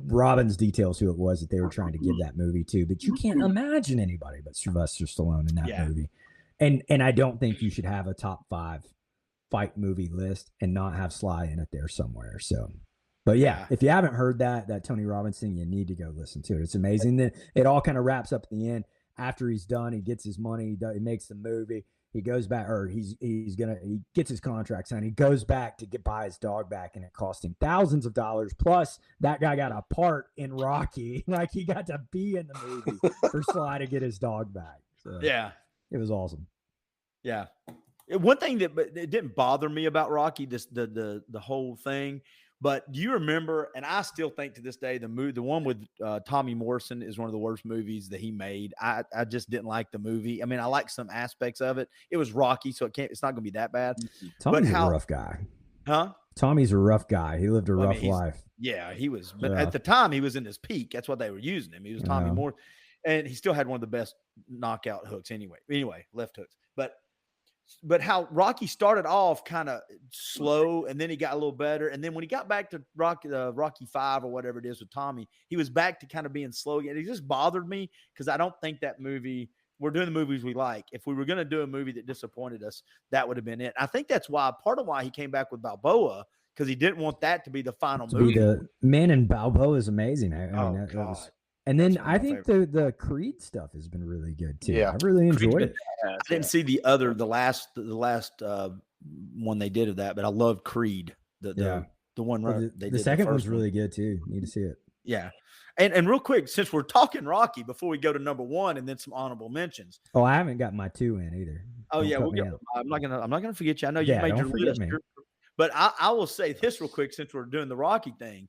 Robbins details who it was that they were trying to give that movie to, but you can't imagine anybody but Sylvester Stallone in that movie. And I don't think you should have a top 5 fight movie list and not have Sly in it there somewhere. So, but if you haven't heard that Tony Robbins thing, you need to go listen to it. It's amazing. Then it all kind of wraps up at the end. After he's done, he gets his money, he makes the movie. He goes back, or he gets his contract signed. He goes back to buy his dog back, and it cost him thousands of dollars. Plus, that guy got a part in Rocky, like he got to be in the movie for Sly to get his dog back. So, it was awesome. Yeah, one thing that it didn't bother me about Rocky, the whole thing. But do you remember, and I still think to this day, the one with Tommy Morrison is one of the worst movies that he made. I just didn't like the movie. I mean, I like some aspects of it. It was Rocky, so it's not going to be that bad. Tommy's a rough guy. Huh? Tommy's a rough guy. He lived a rough life. Yeah, he was. But at the time, he was in his peak. That's what they were using him. He was Tommy Morrison. And he still had one of the best knockout hooks anyway, left hooks. But how Rocky started off kind of slow, and then he got a little better. And then when he got back to Rocky 5 or whatever it is with Tommy, he was back to kind of being slow again. It just bothered me because I don't think that movie – we're doing the movies we like. If we were going to do a movie that disappointed us, that would have been it. I think that's part of why he came back with Balboa, because he didn't want that to be the final movie. And Balboa is amazed. And then I think the Creed stuff has been really good too. I really enjoyed it. I didn't see the last one they did of that, but I loved Creed. The one the second one's really good too. Need to see it. Yeah. And real quick, since we're talking Rocky, before we go to number 1 and then some honorable mentions. Oh, I haven't got my 2 in either. Oh yeah, I'm not gonna forget you. I know you made your list, but I will say this real quick since we're doing the Rocky thing.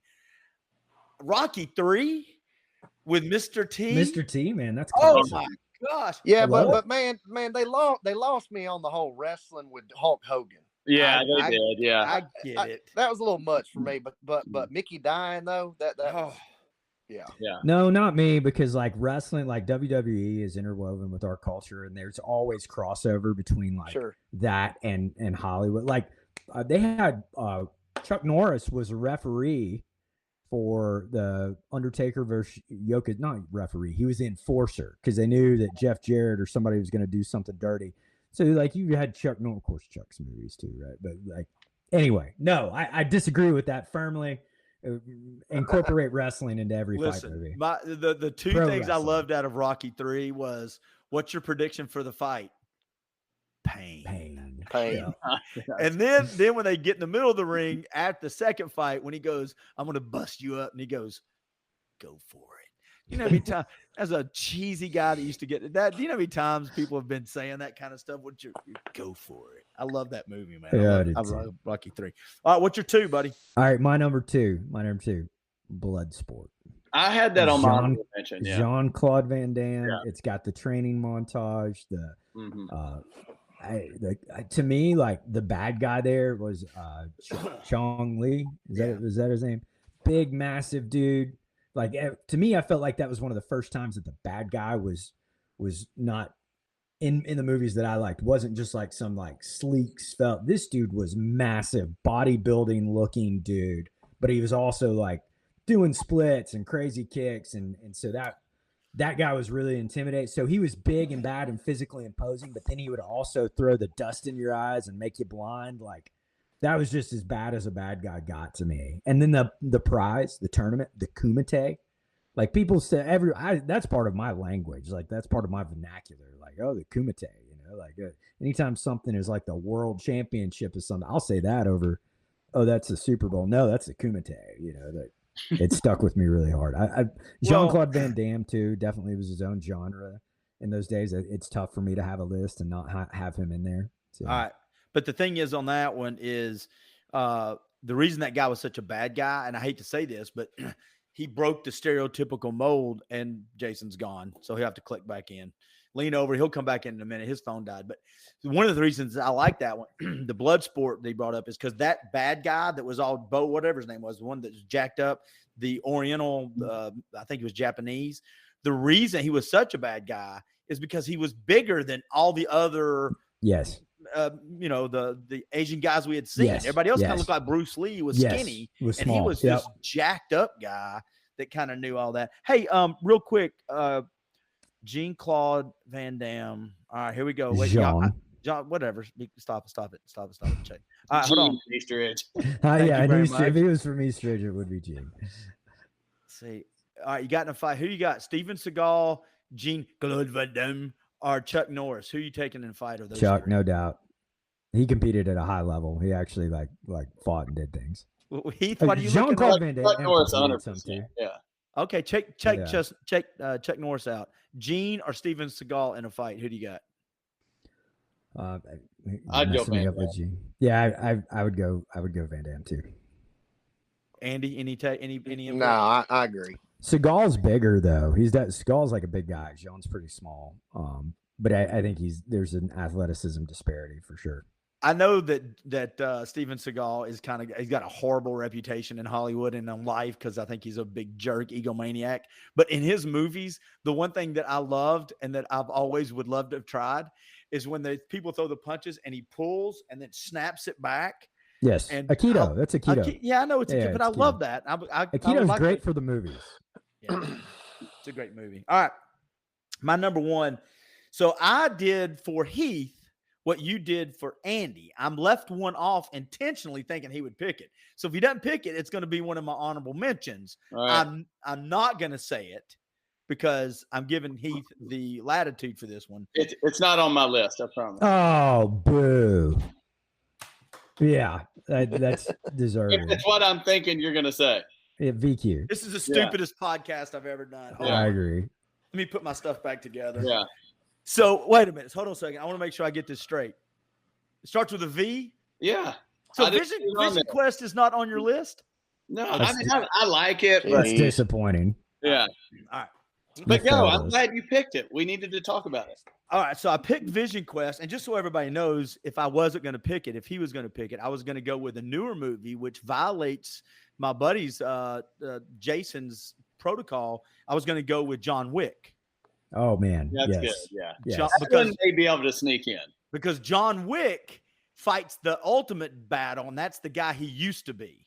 Rocky 3. With Mr. T. Mr. T, man, that's classic. Oh my gosh. Yeah, but man, they lost me on the whole wrestling with Hulk Hogan. Yeah, they did. Yeah, I get it. That was a little much for me, but Mickey dying though, yeah. No, not me, because like wrestling, like WWE is interwoven with our culture, and there's always crossover between that and Hollywood. Like they had Chuck Norris was a referee for the Undertaker versus Yokozuna, not referee. He was the enforcer because they knew that Jeff Jarrett or somebody was going to do something dirty. So like you had Chuck, no, of course Chuck's movies too, right? But like, anyway, no, I disagree with that firmly. incorporate wrestling into every fight movie. The two Pro things wrestling. I loved out of Rocky 3 was, what's your prediction for the fight? Pain. Pain. And then when they get in the middle of the ring at the second fight, when he goes, I'm going to bust you up, and he goes, go for it. You know how many times, as a cheesy guy that used to get that, do you know how many times people have been saying that kind of stuff? What's your go for it? I love that movie, man. Yeah, I love Rocky 3. All right, what's your 2, buddy? All right, my number two, Bloodsport. I had that on my honorable mention. Yeah. Jean-Claude Van Damme. Yeah. It's got the training montage. To me, like the bad guy there was Chong Li. Is that his name? Big, massive dude. Like to me, I felt like that was one of the first times that the bad guy was not in the movies that I liked. Wasn't just like some like sleek svelte. This dude was massive, bodybuilding looking dude, but he was also like doing splits and crazy kicks, and so that guy was really intimidating. So he was big and bad and physically imposing, but then he would also throw the dust in your eyes and make you blind. Like that was just as bad as a bad guy got to me. And then the prize, the tournament, the kumite, like people say that's part of my language. Like that's part of my vernacular. Like, oh, the kumite, like anytime something is like the world championship or something, I'll say that over, oh, that's the Super Bowl. No, that's the kumite, that it stuck with me really hard. Jean-Claude Van Damme too, definitely was his own genre in those days. It's tough for me to have a list and not have him in there. So. All right. But the thing is on that one is the reason that guy was such a bad guy, and I hate to say this, but he broke the stereotypical mold, and Jason's gone. So he'll have to click back in. Lean over. He'll come back in a minute. His phone died. But one of the reasons I like that one, the blood sport they brought up, is because that bad guy that was all whatever his name was, the one that was jacked up, the Oriental, I think he was Japanese. The reason he was such a bad guy is because he was bigger than all the other the Asian guys we had seen. Yes. Everybody else kind of looked like Bruce Lee, was skinny, was and small. he was this jacked up guy that kind of knew all that. Hey, real quick, Jean-Claude Van Damme. All right, here we go. Wait, John, whatever. Stop it. Check. All right, hold on. Easter egg. If he was from East Ridge, it would be Gene. See, all right, you got in a fight. Who you got? Steven Seagal, Jean-Claude Van Damme, or Chuck Norris? Who are you taking in a fight of those? Chuck, three? No doubt. He competed at a high level. He actually like fought and did things. Well, Heath, what do you Jean-Claude Van Damme? Chuck Norris, 100%. Yeah. Okay, check Chuck Norris out. Gene or Steven Seagal in a fight? Who do you got? I'd go Van Damme. Yeah, I would go Van Damme too. Andy, any No, I agree. Seagal's bigger though. Seagal's like a big guy. Jean's pretty small. But I think there's an athleticism disparity for sure. I know that Steven Seagal is he's got a horrible reputation in Hollywood and in life because I think he's a big jerk, egomaniac. But in his movies, the one thing that I loved and that I've always would love to have tried is when the people throw the punches and he pulls and then snaps it back. Yes, and Aikido. That's Aikido. Yeah, I know it's Aikido, but I love that. Aikido's great for the movies. Yeah, it's a great movie. All right, my number one. So I did for Heath what you did for Andy. I'm left one off intentionally thinking he would pick it. So if he doesn't pick it, it's going to be one of my honorable mentions. Right. I'm not going to say it because I'm giving Heath the latitude for this one. It's not on my list, I promise. Oh, boo. Yeah, that's deserving. It's what I'm thinking you're going to say. Yeah, VQ. This is the stupidest podcast I've ever done. I agree. Let me put my stuff back together. Yeah. So wait a minute. Hold on a second. I want to make sure I get this straight. It starts with a V? Yeah. So Vision Quest is not on your list? No, I like it. That's disappointing. Yeah. All right. But I'm glad you picked it. We needed to talk about it. All right. So I picked Vision Quest. And just so everybody knows, if I wasn't going to pick it, if he was going to pick it, I was going to go with a newer movie, which violates my buddy's Jason's protocol. I was going to go with John Wick. Oh, man. That's good. Yeah. Yes. Because they'd be able to sneak in. Because John Wick fights the ultimate battle, and that's the guy he used to be.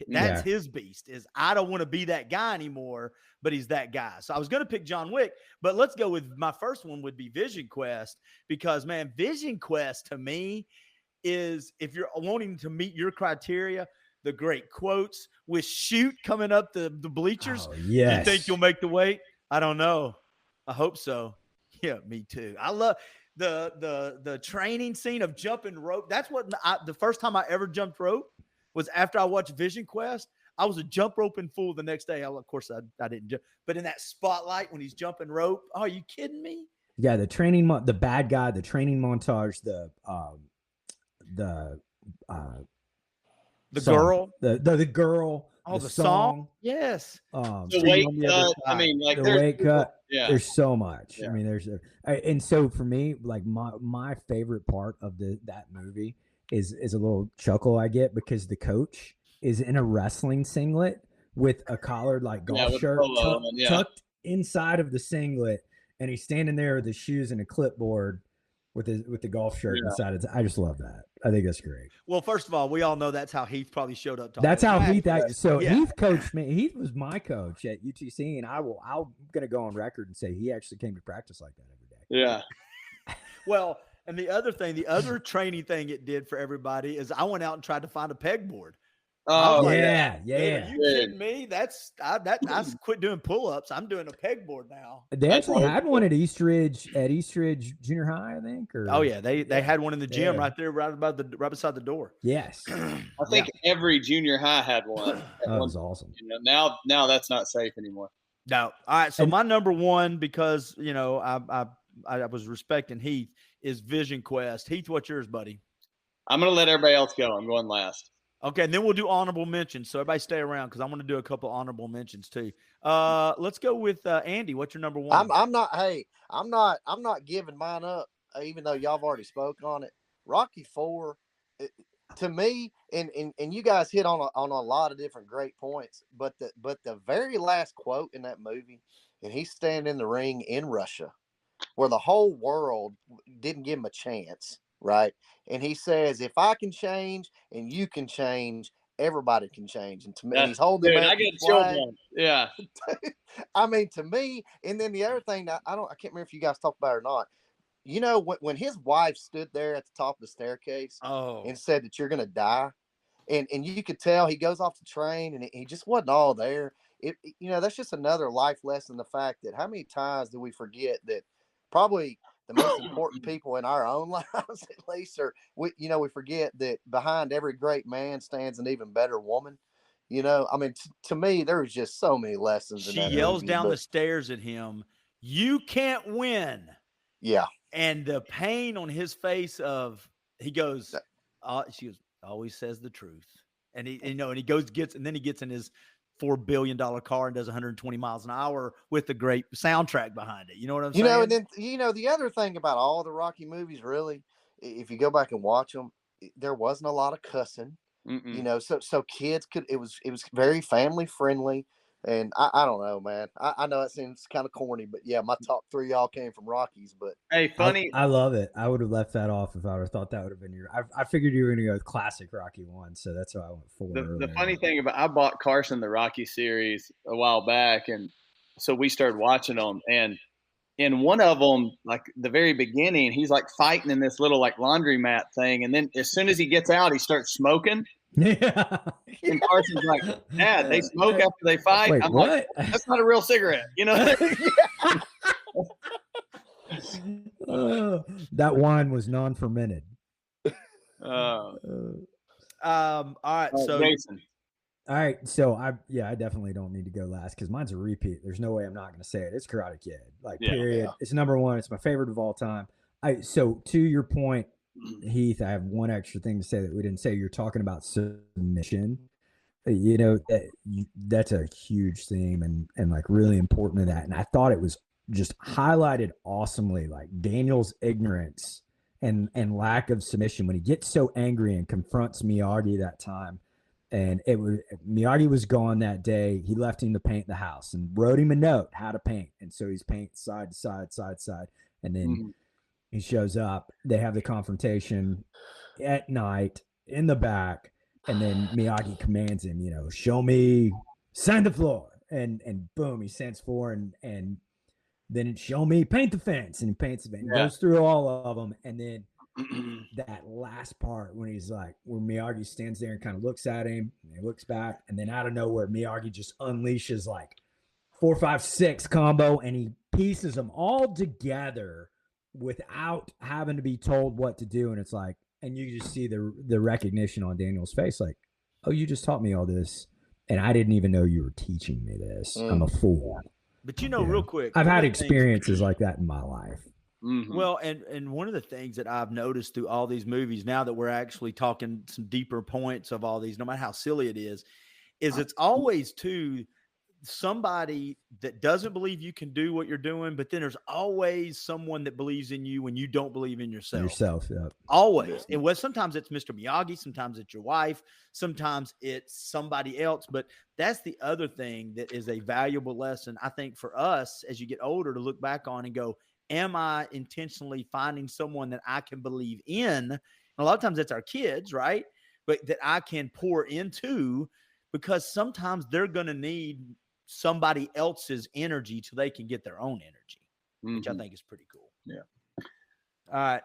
That's his beast, is I don't want to be that guy anymore, but he's that guy. So I was going to pick John Wick, but let's go with my first one would be Vision Quest because, man, Vision Quest to me is if you're wanting to meet your criteria, the great quotes with shoot coming up the bleachers. Oh, yes. You think you'll make the weight? I don't know. I hope so. Yeah, me too. I love the training scene of jumping rope. That's what the first time I ever jumped rope was after I watched Vision Quest. I was a jump roping fool the next day. Of course, I didn't jump, but in that spotlight when he's jumping rope, oh, are you kidding me? Yeah, the training, the bad guy, the training montage, the song, girl, the girl, oh, the song, yes, the weight cut. I mean, like the weight cut. Yeah, there's so much. Yeah. I mean, and so for me, like my favorite part of that movie is a little chuckle I get because the coach is in a wrestling singlet with a collared like golf shirt tucked inside of the singlet, and he's standing there with his shoes and a clipboard with the golf shirt inside it. I just love that. I think that's great. Well, first of all, we all know that's how Heath probably showed up. That's how Heath acted. So Heath coached me. Heath was my coach at UTC, and I'm gonna go on record and say he actually came to practice like that every day. Yeah. Well, and the other training thing it did for everybody is I went out and tried to find a pegboard. Oh, like, yeah. Are you kidding me? I quit doing pull-ups. I'm doing a pegboard now. They actually had one at East Ridge Junior High, I think. Oh yeah, they had one in the gym right there, right beside the door. Yes. I think every junior high had one. That was awesome. You know, now that's not safe anymore. No. All right. So my number one, because I was respecting Heath, is Vision Quest. Heath, what's yours, buddy? I'm gonna let everybody else go. I'm going last. Okay, and then we'll do honorable mentions. So everybody stay around because I'm going to do a couple honorable mentions too. Let's go with Andy. What's your number one? I'm not giving mine up, even though y'all have already spoke on it. Rocky IV, to me, and you guys hit on a lot of different great points, but the very last quote in that movie, and he's standing in the ring in Russia, where the whole world didn't give him a chance. Right. And he says, if I can change and you can change, everybody can change. And to me, he's holding I get children. Yeah. I mean, to me, and then the other thing that I can't remember if you guys talked about it or not. You know, when his wife stood there at the top of the staircase and said that you're going to die, and you could tell he goes off the train and he just wasn't all there. That's just another life lesson. The fact that how many times do we forget that probably the most important people in our own lives, at least, we forget that behind every great man stands an even better woman. I mean, to me, there was just so many lessons. She yells down the stairs at him, "You can't win." Yeah. And the pain on his face he goes, she always says the truth. And he gets in his $4 billion car and does 120 miles an hour with the great soundtrack behind it. You know what I'm saying? And then, the other thing about all the Rocky movies, really, if you go back and watch them, there wasn't a lot of cussing, so kids it was very family friendly. And I don't know, man. I know it seems kind of corny, but yeah, my top three all came from Rockies. But hey, funny, I love it. I would have left that off if I would have thought that would have been your. I figured you were going to go with classic Rocky 1, so that's why I went 4. The funny thing about I bought Carson the Rocky series a while back, and so we started watching them. And in one of them, like the very beginning, he's like fighting in this little like laundromat thing, and then as soon as he gets out, he starts smoking. Yeah. And Carson's like, "Dad, they smoke after they fight." Wait, I'm what? like, "That's not a real cigarette," That wine was non-fermented. All right, so Jason. All right, so I definitely don't need to go last because mine's a repeat. There's no way I'm not going to say it. It's Karate Kid, period. Yeah. It's number one. It's my favorite of all time. So to your point, Heath, I have one extra thing to say that we didn't say. You're talking about submission. That's a huge theme and like really important to that. And I thought it was just highlighted awesomely, like Daniel's ignorance and lack of submission when he gets so angry and confronts Miyagi that time. And Miyagi was gone that day. He left him to paint the house and wrote him a note how to paint. And so he's painting side to side, side to side. And then he shows up. They have the confrontation at night in the back. And then Miyagi commands him, show me, sand the floor. And boom, he sands floor. And then show me, paint the fence. And he paints the fence. Goes through all of them. And then that last part when he's like, where Miyagi stands there and kind of looks at him, and he looks back, and then out of nowhere, Miyagi just unleashes like 4, 5, 6 combo, and he pieces them all together without having to be told what to do. And it's like, and you just see the recognition on Daniel's face, like, oh, you just taught me all this, and I didn't even know you were teaching me this. I'm a fool. But real quick, I've had experiences like that in my life. Mm-hmm. Well, and one of the things that I've noticed through all these movies, now that we're actually talking some deeper points of all these, no matter how silly it is it's always somebody that doesn't believe you can do what you're doing, but then there's always someone that believes in you when you don't believe in yourself. Yeah. Always. And sometimes it's Mr. Miyagi, sometimes it's your wife, sometimes it's somebody else. But that's the other thing that is a valuable lesson, I think, for us as you get older to look back on and go, am I intentionally finding someone that I can believe in? And a lot of times that's our kids, right? But that I can pour into, because sometimes they're going to need somebody else's energy till they can get their own energy, which I think is pretty cool. Yeah. All right.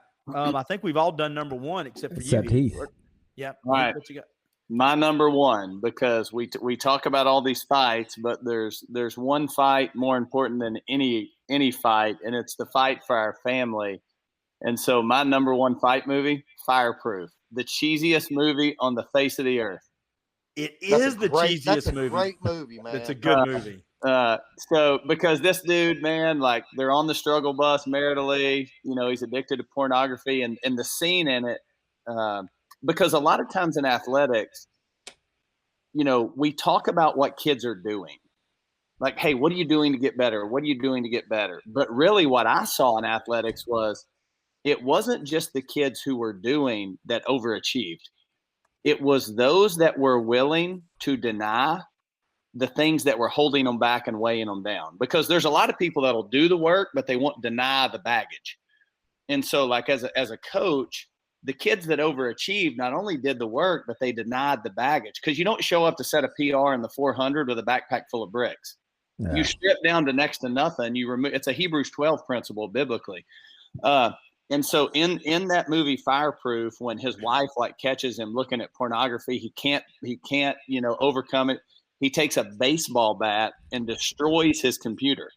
I think we've all done number one except for you, Heath. Yeah. All right. What you got? My number one, because we talk about all these fights, but there's one fight more important than any fight, and it's the fight for our family. And so my number one fight movie, Fireproof, the cheesiest movie on the face of the earth. It is the cheesiest that's a movie. Great movie, man. It's a good movie. So because this dude, man, like they're on the struggle bus maritally, he's addicted to pornography, and the scene in it, because a lot of times in athletics, we talk about what kids are doing. Like, hey, what are you doing to get better? What are you doing to get better? But really what I saw in athletics it wasn't just the kids who were doing that overachieved. It was those that were willing to deny the things that were holding them back and weighing them down. Because there's a lot of people that'll do the work, but they won't deny the baggage. And so, like as a coach, the kids that overachieved not only did the work, but they denied the baggage. Because you don't show up to set a PR in the 400 with a backpack full of bricks. Yeah. You strip down to next to nothing. You remove. It's a Hebrews 12 principle biblically. And so in that movie Fireproof, when his wife catches him looking at pornography, he can't overcome it. He takes a baseball bat and destroys his computer.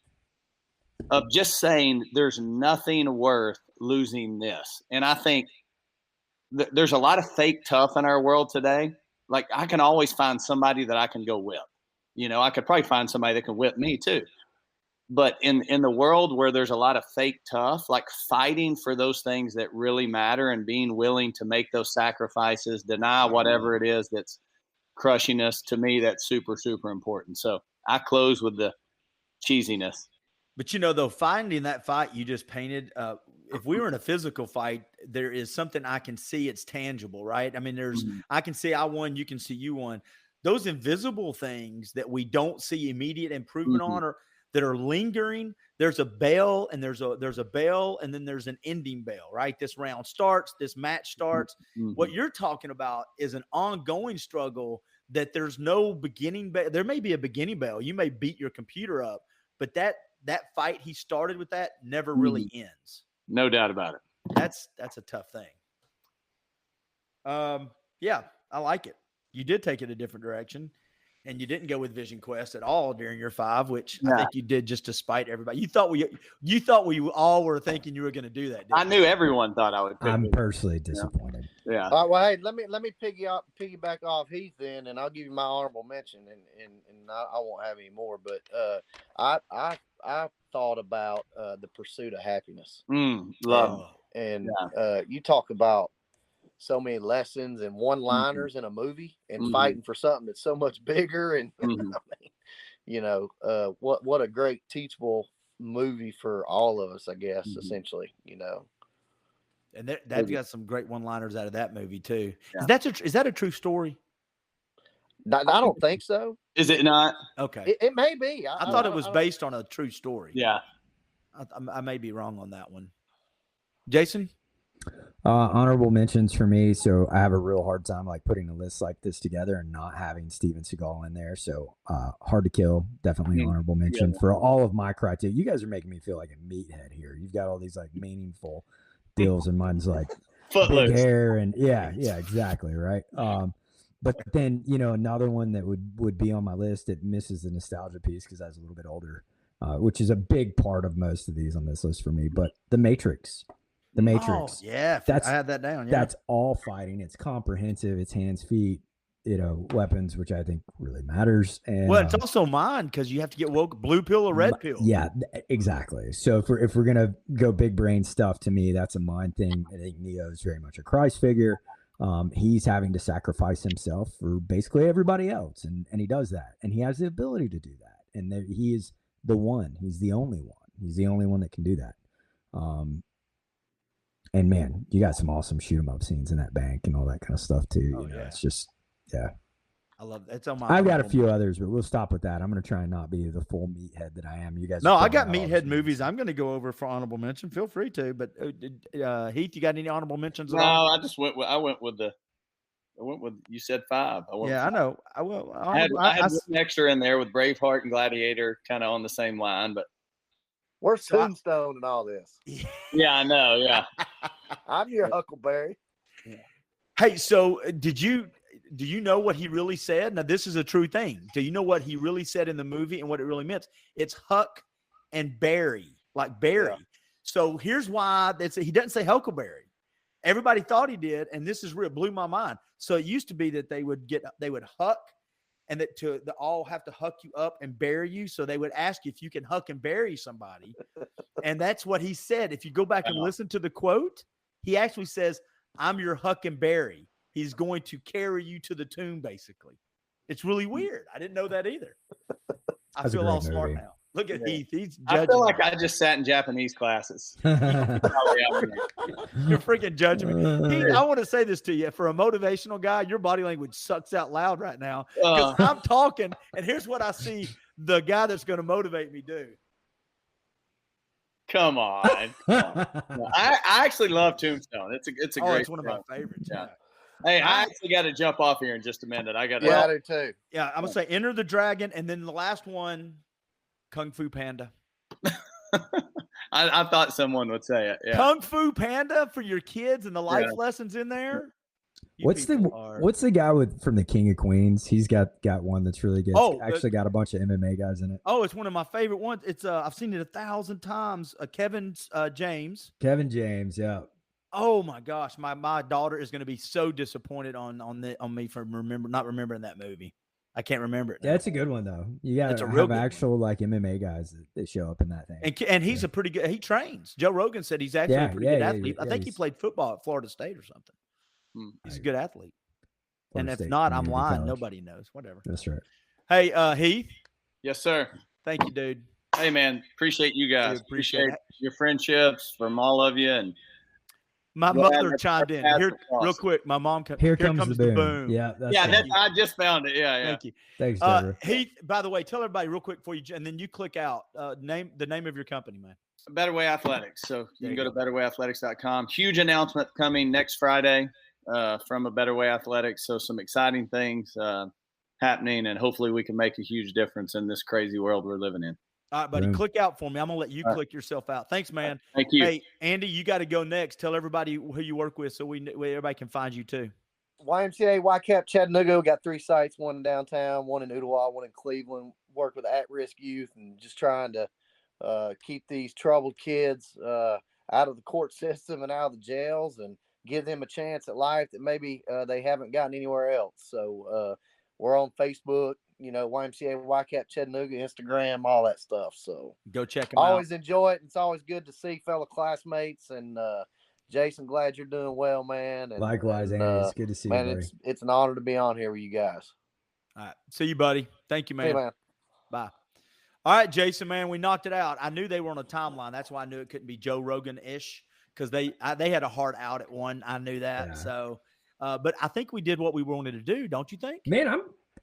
Of just saying there's nothing worth losing this. And I think there's a lot of fake tough in our world today. Like I can always find somebody that I can go whip. I could probably find somebody that can whip me too. But in the world where there's a lot of fake tough, like fighting for those things that really matter and being willing to make those sacrifices, deny whatever it is that's crushing us, to me, that's super, super important. So I close with the cheesiness. But, though, finding that fight you just painted, if we were in a physical fight, there is something I can see. It's tangible, right? I mean, I can see I won, you can see you won. Those invisible things that we don't see immediate improvement on, or that are lingering. There's a bell, and there's a bell, and then there's an ending bell, right? This round starts, this match starts. What you're talking about is an ongoing struggle that there's no beginning bell. There may be a beginning bell. You may beat your computer up, but that fight he started with that never really ends. No doubt about it. That's a tough thing. Yeah, I like it. You did take it a different direction. And you didn't go with Vision Quest at all during your 5, which I think you did just to spite everybody. You thought we all were thinking you were going to do that. I knew everyone thought I would. I'm personally disappointed. Yeah. All right, well, hey, let me piggyback off Heath then, and I'll give you my honorable mention, and I won't have any more. But I thought about The Pursuit of Happiness. Love. And you talk about so many lessons and one-liners in a movie, and fighting for something that's so much bigger. And what a great teachable movie for all of us, I guess, essentially, And they've got some great one-liners out of that movie too. Yeah. Is that a true story? I don't think so. Is it not? Okay. It may be. I thought it was based on a true story. Yeah. I may be wrong on that one. Jason? Honorable mentions for me. So I have a real hard time putting a list like this together and not having Steven Seagal in there. So Hard to Kill, definitely honorable mention for all of my criteria. You guys are making me feel like a meathead here. You've got all these meaningful deals, and mine's big hair, and yeah, exactly, right. But then another one that would be on my list that misses the nostalgia piece because I was a little bit older, which is a big part of most of these on this list for me. But The Matrix. Oh, yeah, I had that down. Yeah. That's all fighting. It's comprehensive. It's hands, feet, weapons, which I think really matters. And well, it's also mind because you have to get woke, blue pill or red pill. Yeah, exactly. So if we're gonna go big brain stuff, to me, that's a mind thing. I think Neo is very much a Christ figure. He's having to sacrifice himself for basically everybody else, and he does that, and he has the ability to do that, and he is the one. He's the only one. He's the only one that can do that. And man, you got some awesome shoot 'em up scenes in that bank and all that kind of stuff too. It's just, yeah. I love that. It's on my. I've got a few others, but we'll stop with that. I'm going to try and not be the full meathead that I am. You guys? No, I got meathead movies. I'm going to go over for honorable mention. Feel free to. But Heath, you got any honorable mentions? No, I just went with. I went with. You said 5. I know. I will. I had one extra in there with Braveheart and Gladiator, kind of on the same line, but. Where's Tombstone and all this? Yeah, I know. Yeah. I'm your Huckleberry. Yeah. Hey, so do you know what he really said? Now, this is a true thing. Do you know what he really said in the movie and what it really meant? It's Huck and Berry, like Barry. Yeah. So here's why he doesn't say Huckleberry. Everybody thought he did, and this is real. Blew my mind. So it used to be that they would huck, and that they all have to huck you up and bury you. So they would ask you if you can huck and bury somebody. And that's what he said. If you go back and listen to the quote, he actually says, I'm your huck and bury. He's going to carry you to the tomb, basically. It's really weird. I didn't know that either. I feel all smart now. Look at Heath. He's judging. I feel like I just sat in Japanese classes. You're freaking judging me. Heath, I want to say this to you. For a motivational guy, your body language sucks out loud right now. Because I'm talking, and here's what I see the guy that's going to motivate me do. Come on. I actually love Tombstone. It's a great. It's one of my favorites. Yeah. Hey, I actually got to jump off here in just a minute. I got to. Yeah, I do too. Yeah, I'm gonna say Enter the Dragon, and then the last one, Kung Fu Panda. I thought someone would say it. Yeah. Kung Fu Panda for your kids and the life lessons in there. What's the guy from the King of Queens? He's got one that's really good. Actually got a bunch of MMA guys in it. Oh, it's one of my favorite ones. It's I've seen it 1,000 times. Kevin James. Kevin James, yeah. Oh my gosh, my daughter is going to be so disappointed on me for not remembering that movie. I can't remember it now. Yeah, it's a good one though. You got to have actual like MMA guys that show up in that thing. And he's a pretty good. He trains. Joe Rogan said he's actually a pretty good athlete. I think he played football at Florida State or something. He's a good athlete. Florida State, if not, I'm lying. College. Nobody knows. Whatever. That's right. Hey, Heath. Yes, sir. Thank you, dude. Hey, man. Appreciate you guys. Appreciate your friendships from all of you. And my mother chimed in here real quick. My mom here comes the boom. Yeah, I just found it. Yeah. Thank you. Thanks, Trevor. Heath, by the way, tell everybody real quick before you, and then you click out. The name of your company, man. Better Way Athletics. So you can go to betterwayathletics.com. Huge announcement coming next Friday from a Better Way Athletics. So some exciting things happening, and hopefully we can make a huge difference in this crazy world we're living in. All right, buddy, click out for me. I'm going to let you click yourself out. Thanks, man. Thank you. Hey, Andy, you got to go next. Tell everybody who you work with so everybody can find you too. YMCA, YCAP, Chattanooga. Got 3 sites, one in downtown, one in Ooltewah, one in Cleveland. Work with at-risk youth and just trying to keep these troubled kids out of the court system and out of the jails and give them a chance at life that maybe they haven't gotten anywhere else. So we're on Facebook, YMCA, YCAP, Chattanooga, Instagram, all that stuff. So go check them out. Always enjoy it. It's always good to see fellow classmates. And Jason, glad you're doing well, man. And, likewise, Andy. It's good to see you, buddy. It's an honor to be on here with you guys. All right. See you, buddy. Thank you, man. Hey, man. Bye. All right, Jason, man, we knocked it out. I knew they were on a timeline. That's why I knew it couldn't be Joe Rogan-ish because they had a hard out at one. I knew that. Yeah. So, but I think we did what we wanted to do. Don't you think? Man,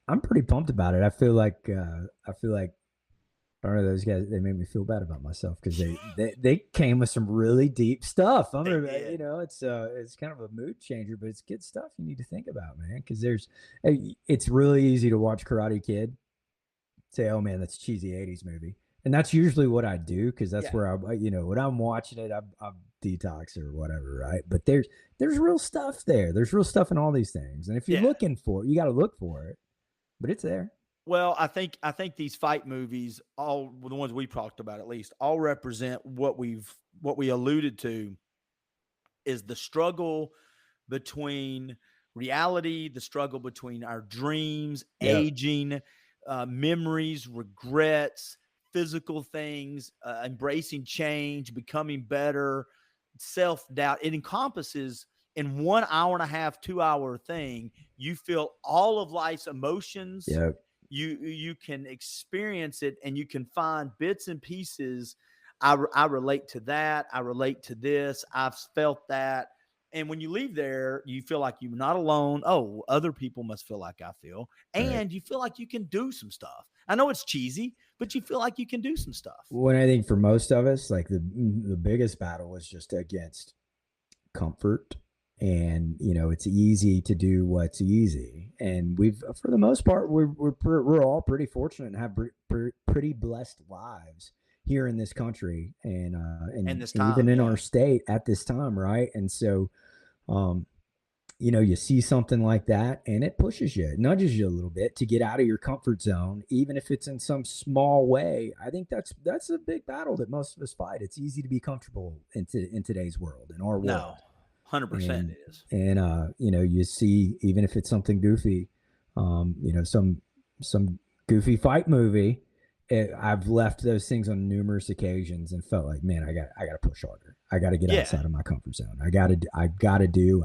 I'm pretty pumped about it. I feel like I don't know, those guys, they made me feel bad about myself because they came with some really deep stuff. It's kind of a mood changer, but it's good stuff you need to think about, man. Because it's really easy to watch Karate Kid, say, oh man, that's a cheesy 80s movie. And that's usually what I do because that's where when I'm watching it, I'm detox or whatever, right? But there's real stuff there. There's real stuff in all these things. And if you're looking for it, you got to look for it. But it's there. Well, I think these fight movies, all the ones we talked about at least, all represent what we alluded to is the struggle between reality, the struggle between our dreams, aging, memories, regrets, physical things, embracing change, becoming better, self-doubt. It encompasses in 1 hour and a half, 2 hour thing. You feel all of life's emotions. Yep. You can experience it, and you can find bits and pieces. I relate to that. I relate to this. I've felt that. And when you leave there, you feel like you're not alone. Oh, other people must feel like I feel. And you feel like you can do some stuff. I know it's cheesy, but you feel like you can do some stuff. When I think for most of us, like the biggest battle was just against comfort. And, you know, it's easy to do what's easy. And we've, for the most part, we're all pretty fortunate and have pretty blessed lives here in this country and this time, even in our state at this time. Right. And so, you know, you see something like that and it pushes you, it nudges you a little bit to get out of your comfort zone, even if it's in some small way. I think that's a big battle that most of us fight. It's easy to be comfortable in today's world, in our world. No. 100% it is. And, you know, you see, even if it's something goofy, you know, some goofy fight movie, I've left those things on numerous occasions and felt like, man, I got to push harder. I got to get outside of my comfort zone. I've got to do.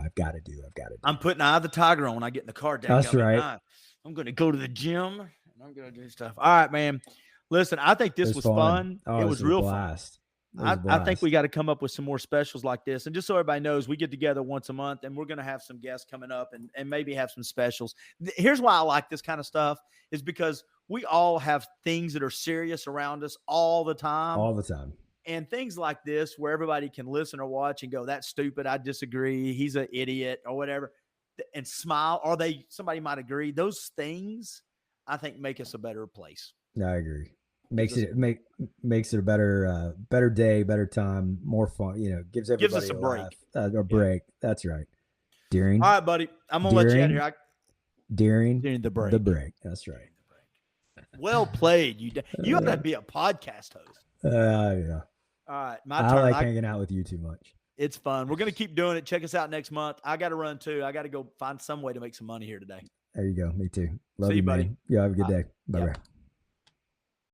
I'm putting Eye of the Tiger on when I get in the car. That's right. I'm going to go to the gym and I'm going to do stuff. All right, man. Listen, I think this was fun. Oh, it was real blast. I think we got to come up with some more specials like this. And just so everybody knows, we get together once a month and we're going to have some guests coming up and maybe have some specials. Here's why I like this kind of stuff is because we all have things that are serious around us all the time. All the time. And things like this where everybody can listen or watch and go, that's stupid. I disagree. He's an idiot or whatever. And smile. Or somebody might agree. Those things, I think, make us a better place. I agree. Makes it a better day, better time, more fun. You know, gives us a break. A break. That's right. During. All right, buddy. I'm gonna let you out of here. During the break. The break. That's right. Well played. You ought to be a podcast host. Yeah. All right, my turn. I like hanging out with you too much. It's fun. We're gonna keep doing it. Check us out next month. I got to run too. I got to go find some way to make some money here today. There you go. Me too. Love See you, buddy. man. Yeah. Have a good day. Bye.